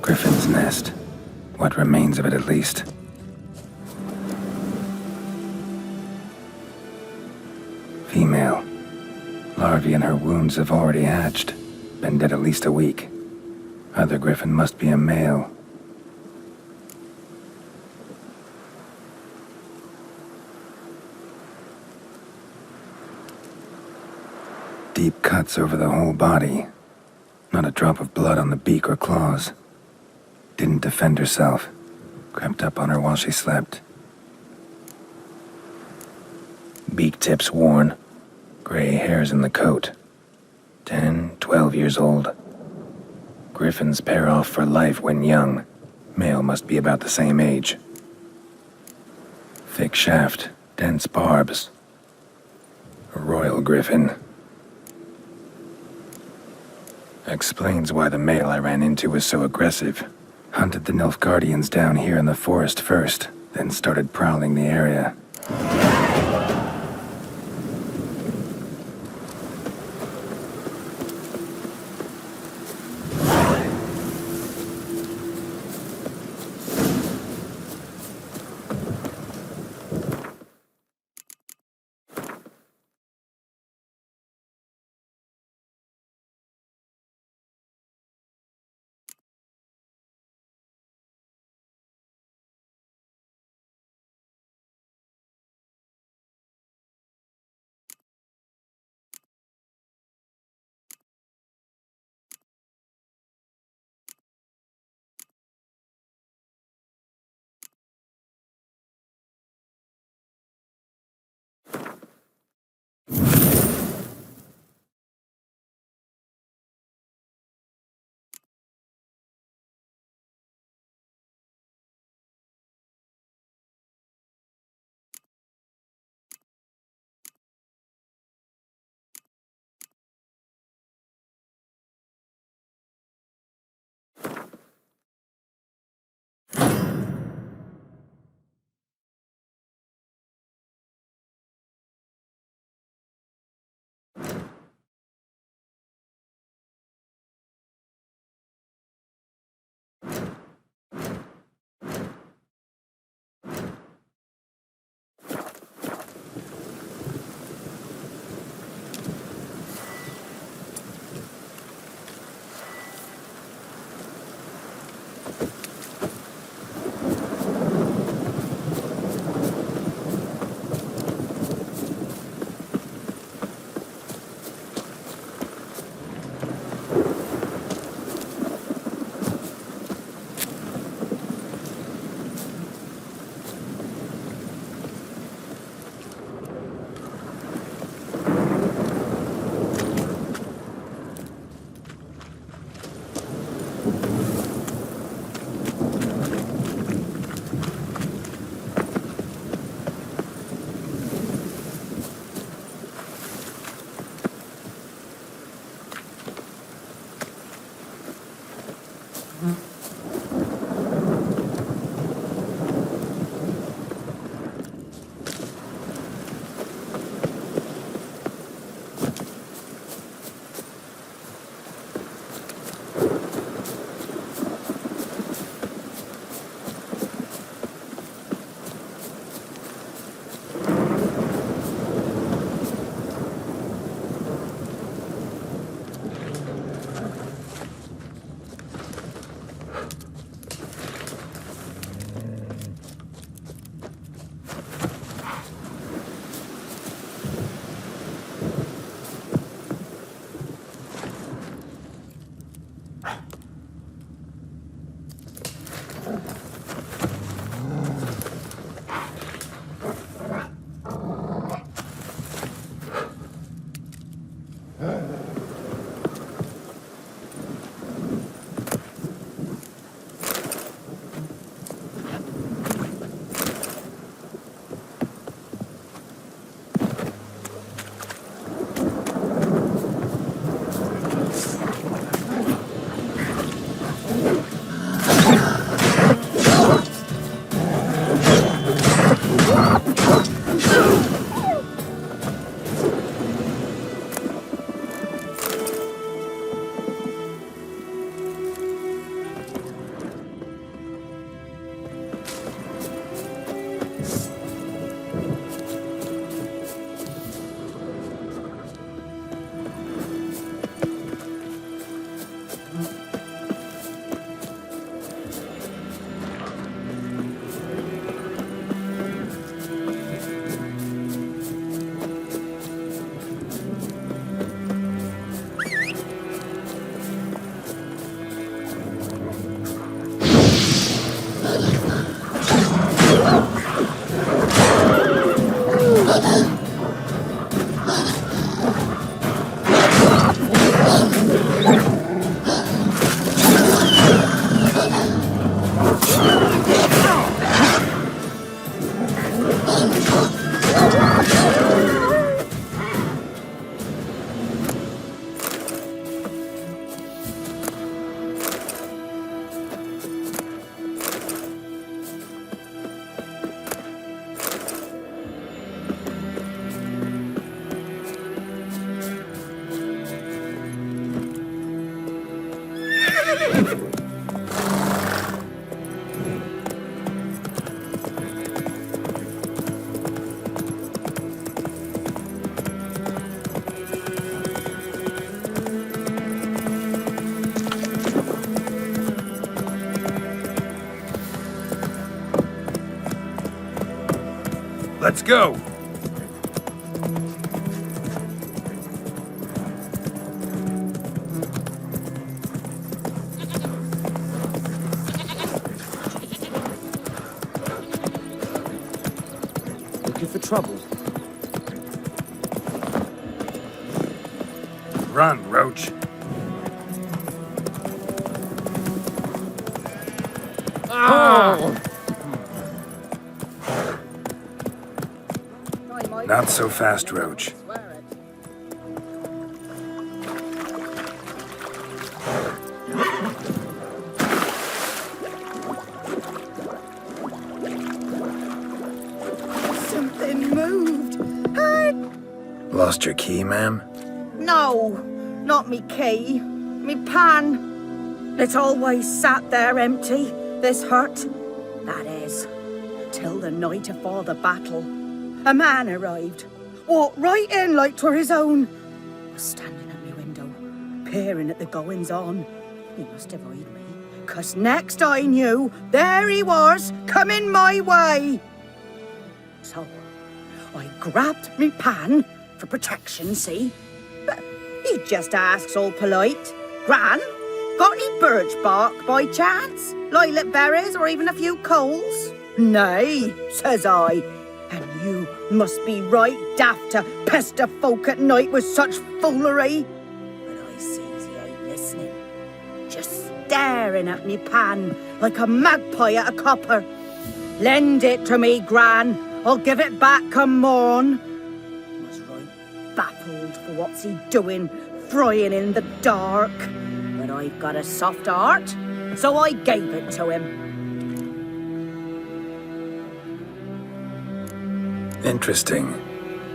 Griffin's nest. What remains of it, at least. Female. Larvae in her wounds have already hatched. Been dead at least a week. Other griffin must be a male. Deep cuts over the whole body. Not a drop of blood on the beak or claws. Didn't defend herself. Crept up on her while she slept. Beak tips worn. Gray hairs in the coat. 10, 12 years old. Griffins pair off for life when young. Male must be about the same age. Thick shaft, dense barbs. A royal griffin. Explains why the male I ran into was so aggressive. Hunted the Nilfgaardians down here in the forest first, then started prowling the area. Let's go! Looking for trouble. Run, Roach. Not so fast, Roach. Something moved. Lost your key, ma'am? No, not me key. Me pan. It's always sat there empty, this hut. That is, till the night afore the battle. A man arrived, walked right in like 'twere his own. Was standing at me window, peering at the goings-on. He must avoid me, 'cause next I knew, there he was, coming my way. So, I grabbed me pan, for protection, see? But he just asks all polite, Gran, got any birch bark by chance? Lilac berries or even a few coals? Nay, says I, and you must be right daft to pester folk at night with such foolery. But I sees he ain't listening, just staring at me pan like a magpie at a copper. Lend it to me, Gran, I'll give it back come morn. Was right baffled for what's he doing, frying in the dark. But I've got a soft heart, so I gave it to him. Interesting.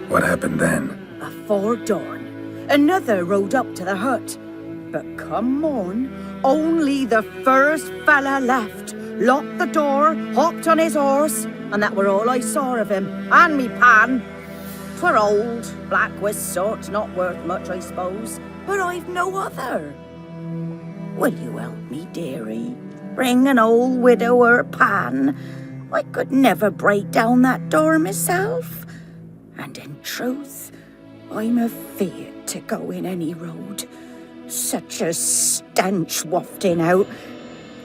What happened then? Afore dawn, another rode up to the hut. But come morn, only the first fella left, locked the door, hopped on his horse, and that were all I saw of him, and me pan. 'Twere old, black with sort, not worth much, I suppose, but I've no other. Will you help me, dearie? Bring an old widower pan. I could never break down that door myself. And in truth, I'm afeard to go in any road. Such a stench wafting out.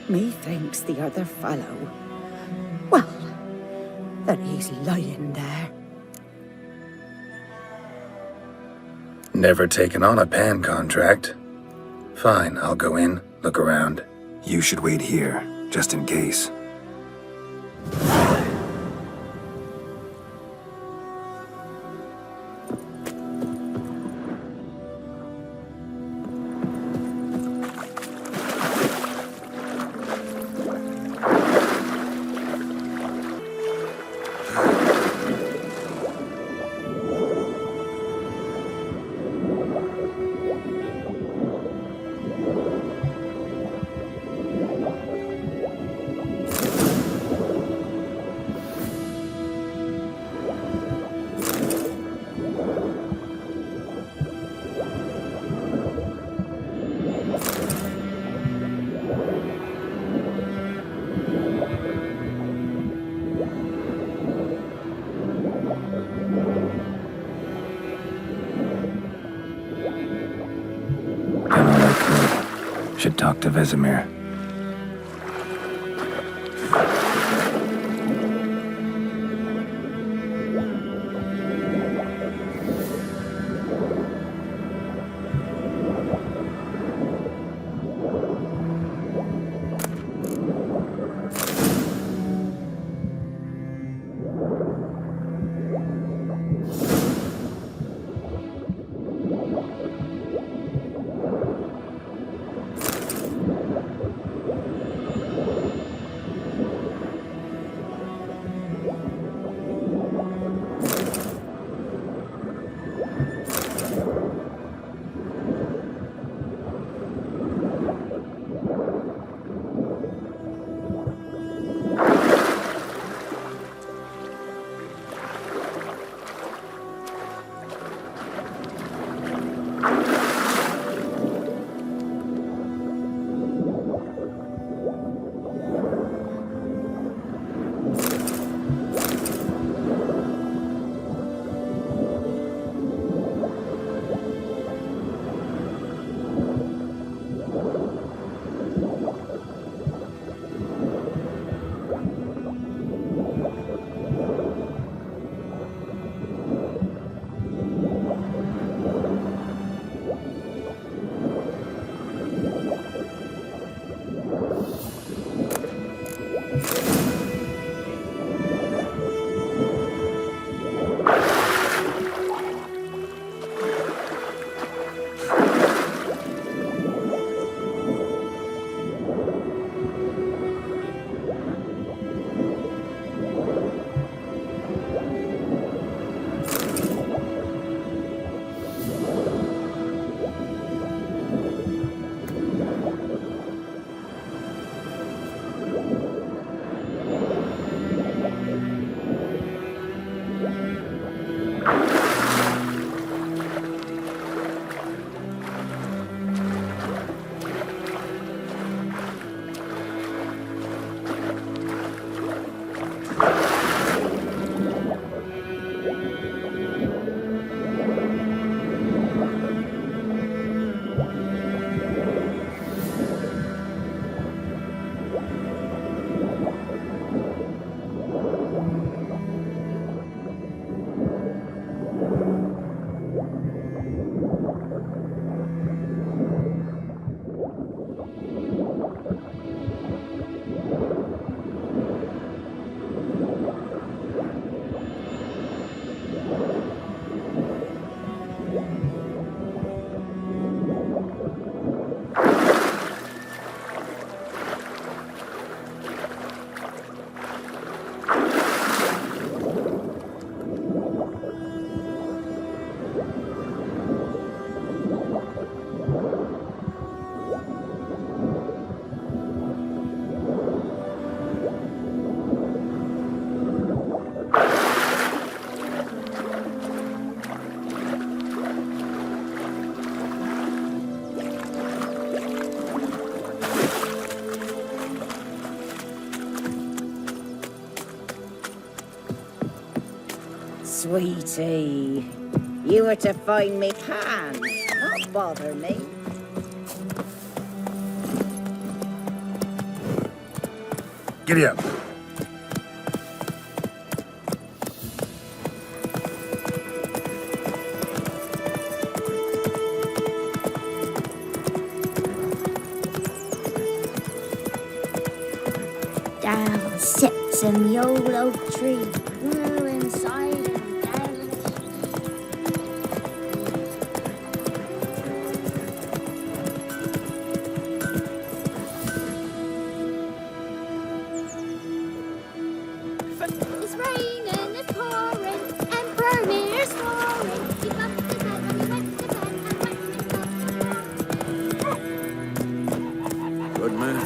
Methinks the other fellow, well, that he's lying there. Never taken on a pan contract. Fine, I'll go in, look around. You should wait here, just in case. Should talk to Vesemir. Sweetie, you were to find me pan, not bother me. Giddy up. Down sits a old oak tree, growing silent down. It's raining, it's pouring, and Vermeer's snoring. He bumped his head when he went to bed and Good man.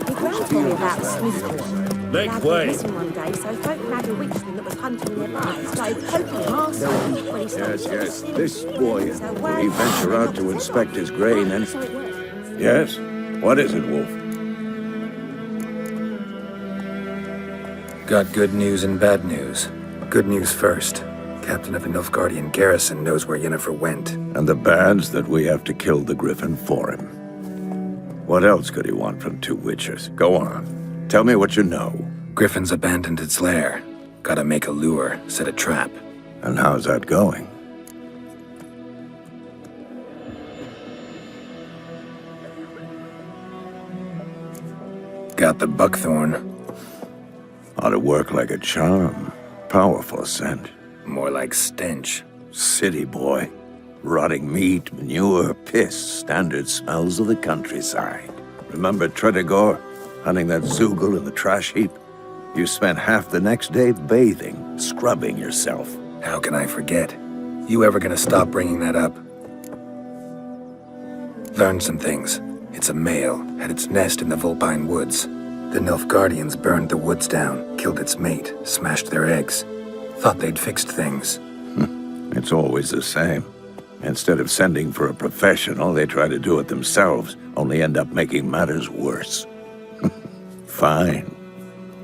He growled for me about the Smithfield. Make Lad way. went missing one day, so folk had a witchman that was hunting nearby. Started poking him arsehole when he started Yes. twisting. This boy. So Will he venture out to inspect his grain and... So it worked. Yes? What is it, Wolf? Got good news and bad news. Good news first. Captain of the Nilfgaardian garrison knows where Yennefer went. And the bad's that we have to kill the Griffin for him. What else could he want from two witchers? Go on. Tell me what you know. Griffin's abandoned its lair. Gotta make a lure, set a trap. And how's that going? Got the buckthorn. Ought to work like a charm. Powerful scent. More like stench. City boy. Rotting meat, manure, piss, standard smells of the countryside. Remember Tredegor? Hunting that Zoogle in the trash heap? You spent half the next day bathing, scrubbing yourself. How can I forget? You ever gonna stop bringing that up? Learned some things. It's a male, had its nest in the Vulpine Woods. The Nilfgaardians burned the woods down, killed its mate, smashed their eggs. Thought they'd fixed things. It's always the same. Instead of sending for a professional, they try to do it themselves, only end up making matters worse. Fine.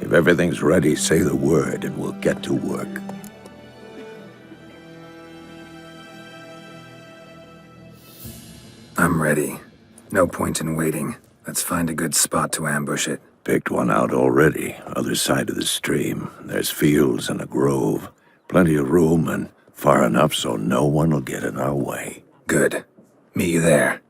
If everything's ready, say the word and we'll get to work. I'm ready. No point in waiting. Let's find a good spot to ambush it. Picked one out already, other side of the stream. There's fields and a grove. Plenty of room and far enough so no one will get in our way. Good. Meet you there.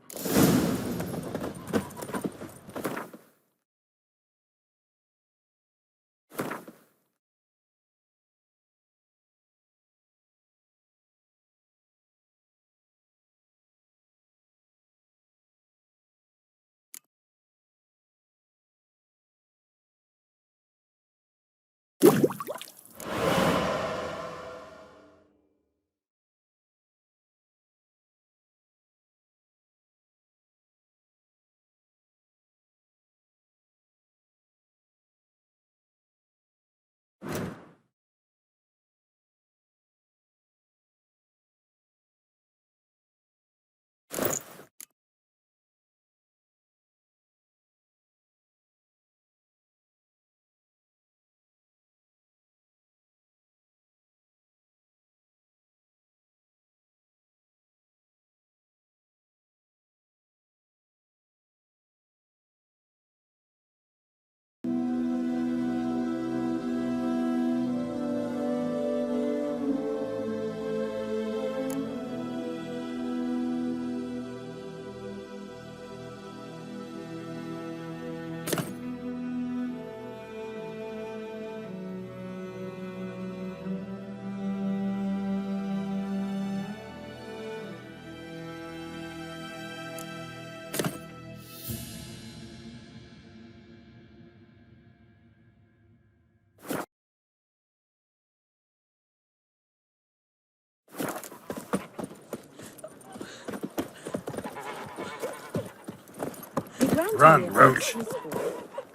around Run, here. Roach.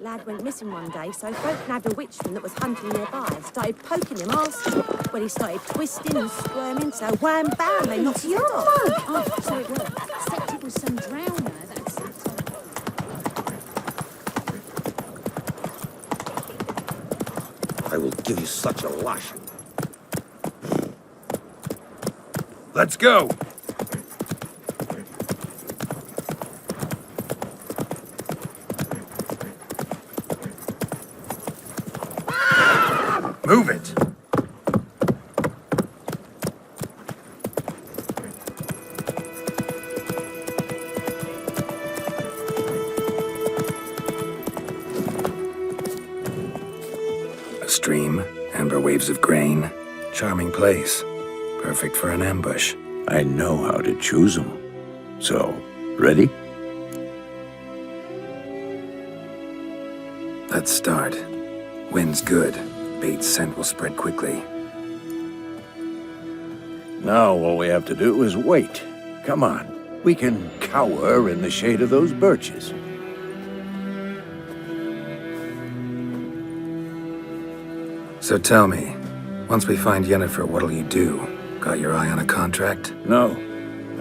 Lad went missing one day, so folk nabbed a witchman that was hunting nearby and started poking him arse. When he started twisting and squirming, so wham bam, they knocked his head off. Oh, so it worked. Except it was some drowner that sat on. I will give you such a lash. Let's go! Move it! A stream, amber waves of grain, charming place. Perfect for an ambush. I know how to choose them. So, ready? Let's start. Wind's good. Bait's scent will spread quickly. Now all we have to do is wait. Come on. We can cower in the shade of those birches. So tell me, once we find Yennefer, what'll you do? Got your eye on a contract? No.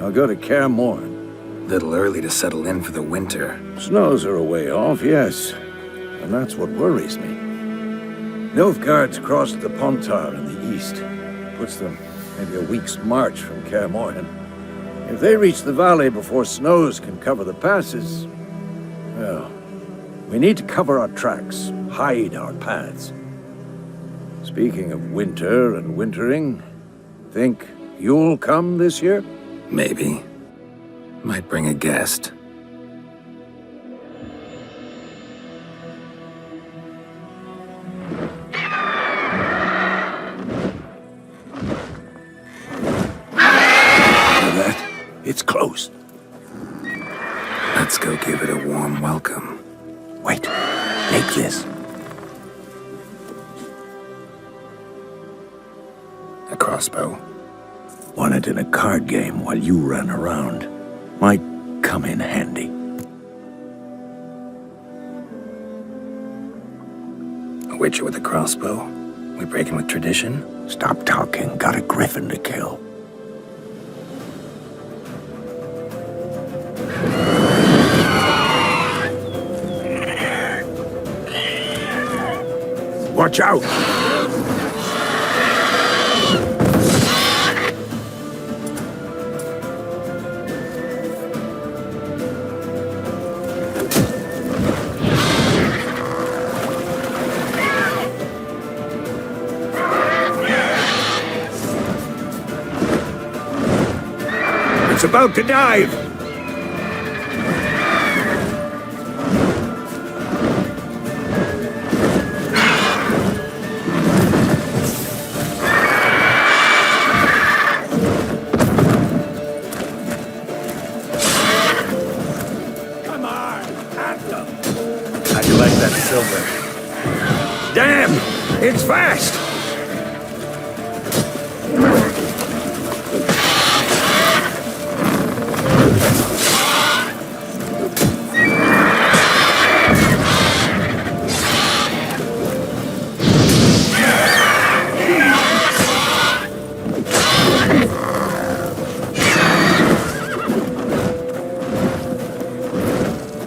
I'll go to Kaer Morhen. Little early to settle in for the winter. Snows are a way off, yes. And that's what worries me. Nilfgaard's crossed the Pontar in the east. Puts them maybe a week's march from Kaer Morhen. If they reach the valley before snows can cover the passes, well, we need to cover our tracks, hide our paths. Speaking of winter and wintering, think you'll come this year? Maybe. Might bring a guest. It's close. Let's go give it a warm welcome. Wait, take this. A crossbow. Won it in a card game while you ran around. Might come in handy. A witcher with a crossbow? We breaking with tradition? Stop talking. Got a griffin to kill. Watch out! It's about to dive! Damn! It's fast!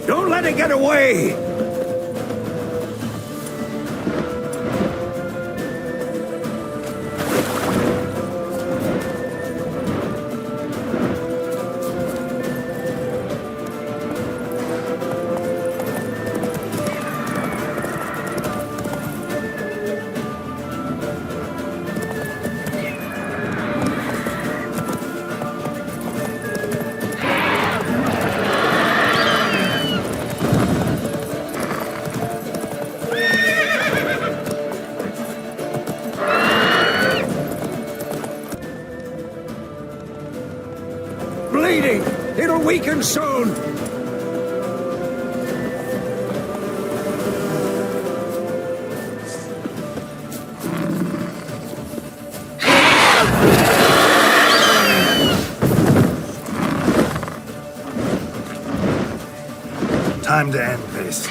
Don't let it get away! Bleeding! It'll weaken soon! Time to end this.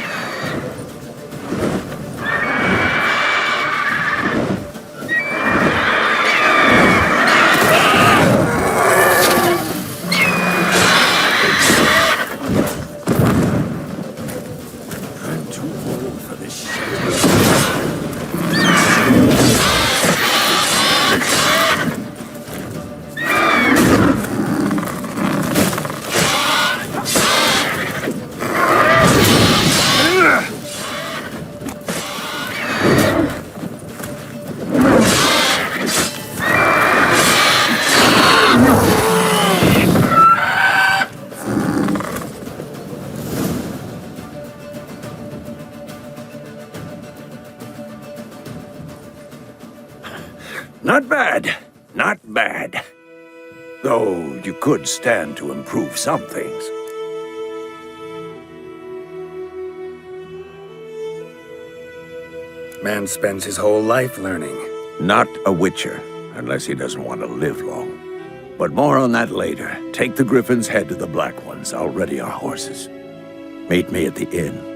I'm too old for this shit. Not bad. Not bad. Though you could stand to improve some things. Man spends his whole life learning. Not a witcher, unless he doesn't want to live long. But more on that later. Take the Griffin's head to the Black Ones. I'll ready our horses. Meet me at the inn.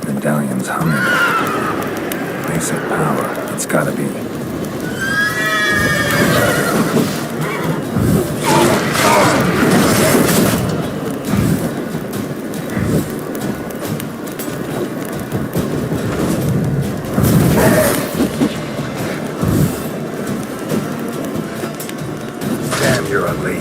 Medallion's humming. Place of power. It's gotta be. Damn, you're ugly.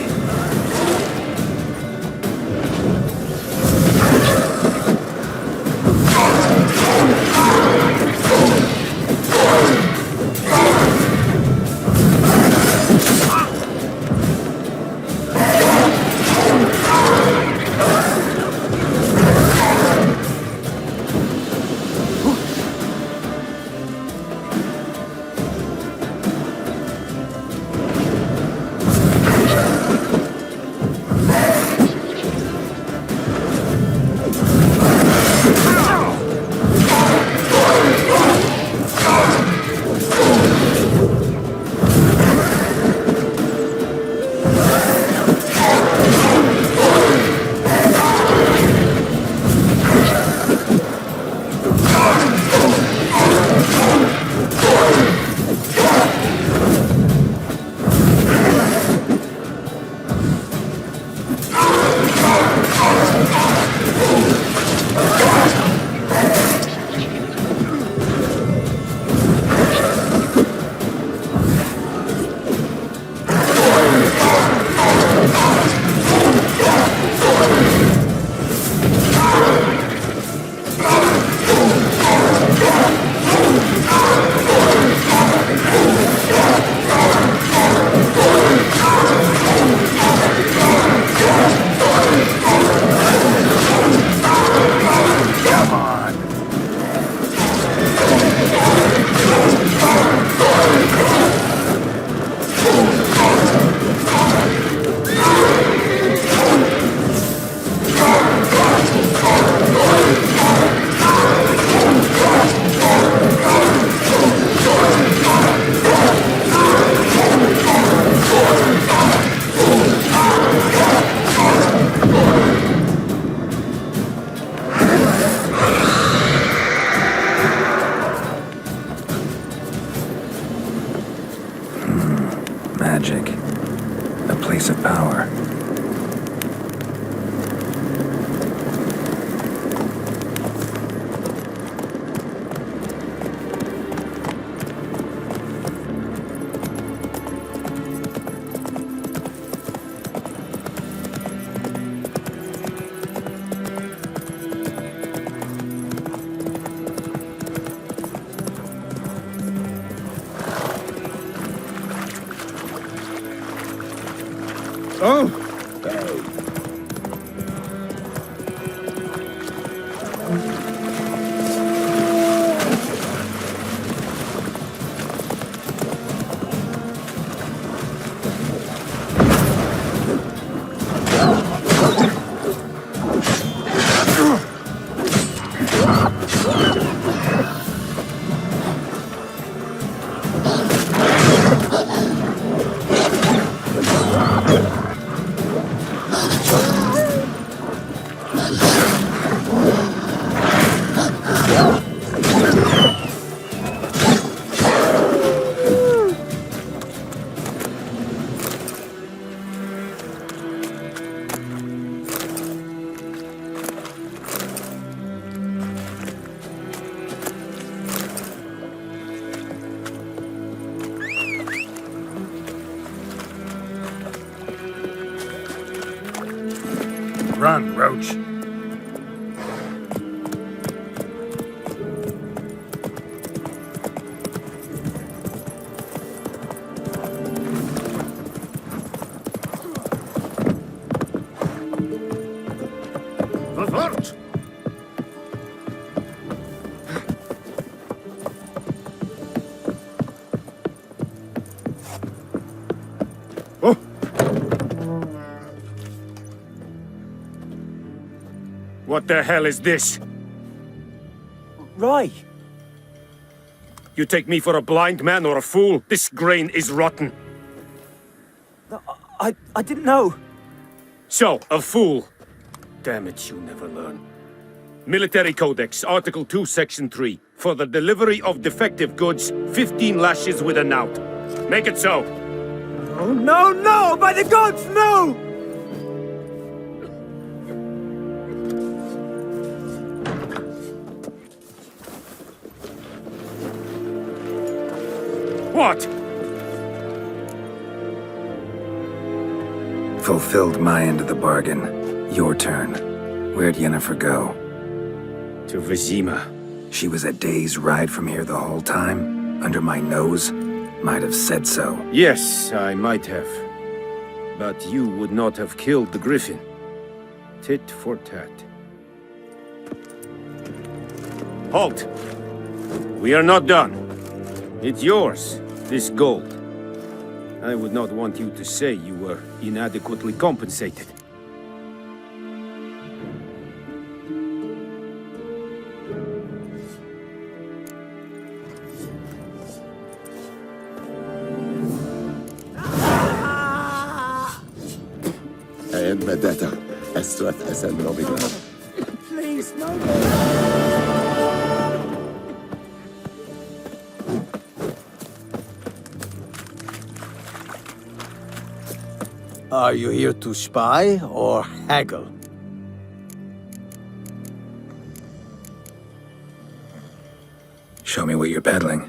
Magic. A place of power. Run, Roach. Verwort! Oh! What the hell is this? Rye! You take me for a blind man or a fool? This grain is rotten. I didn't know. So, a fool. Damn it, you never learn. Military Codex, Article 2, Section 3. For the delivery of defective goods, 15 lashes with a knout. Make it so. Oh, no, no! By the gods, no! What? Fulfilled my end of the bargain. Your turn. Where'd Yennefer go? To Vizima. She was a day's ride from here the whole time? Under my nose? Might have said so. Yes, I might have. But you would not have killed the griffin. Tit for tat. Halt! We are not done. It's yours, this gold. I would not want you to say you were inadequately compensated. Please, no more! Are you here to spy or haggle? Show me what you're peddling.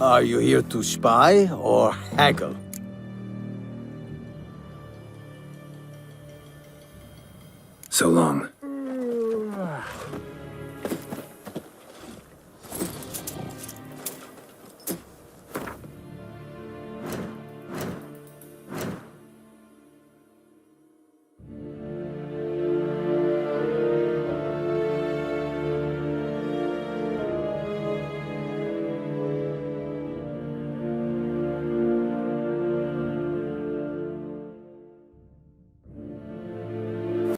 Are you here to spy or haggle? So long.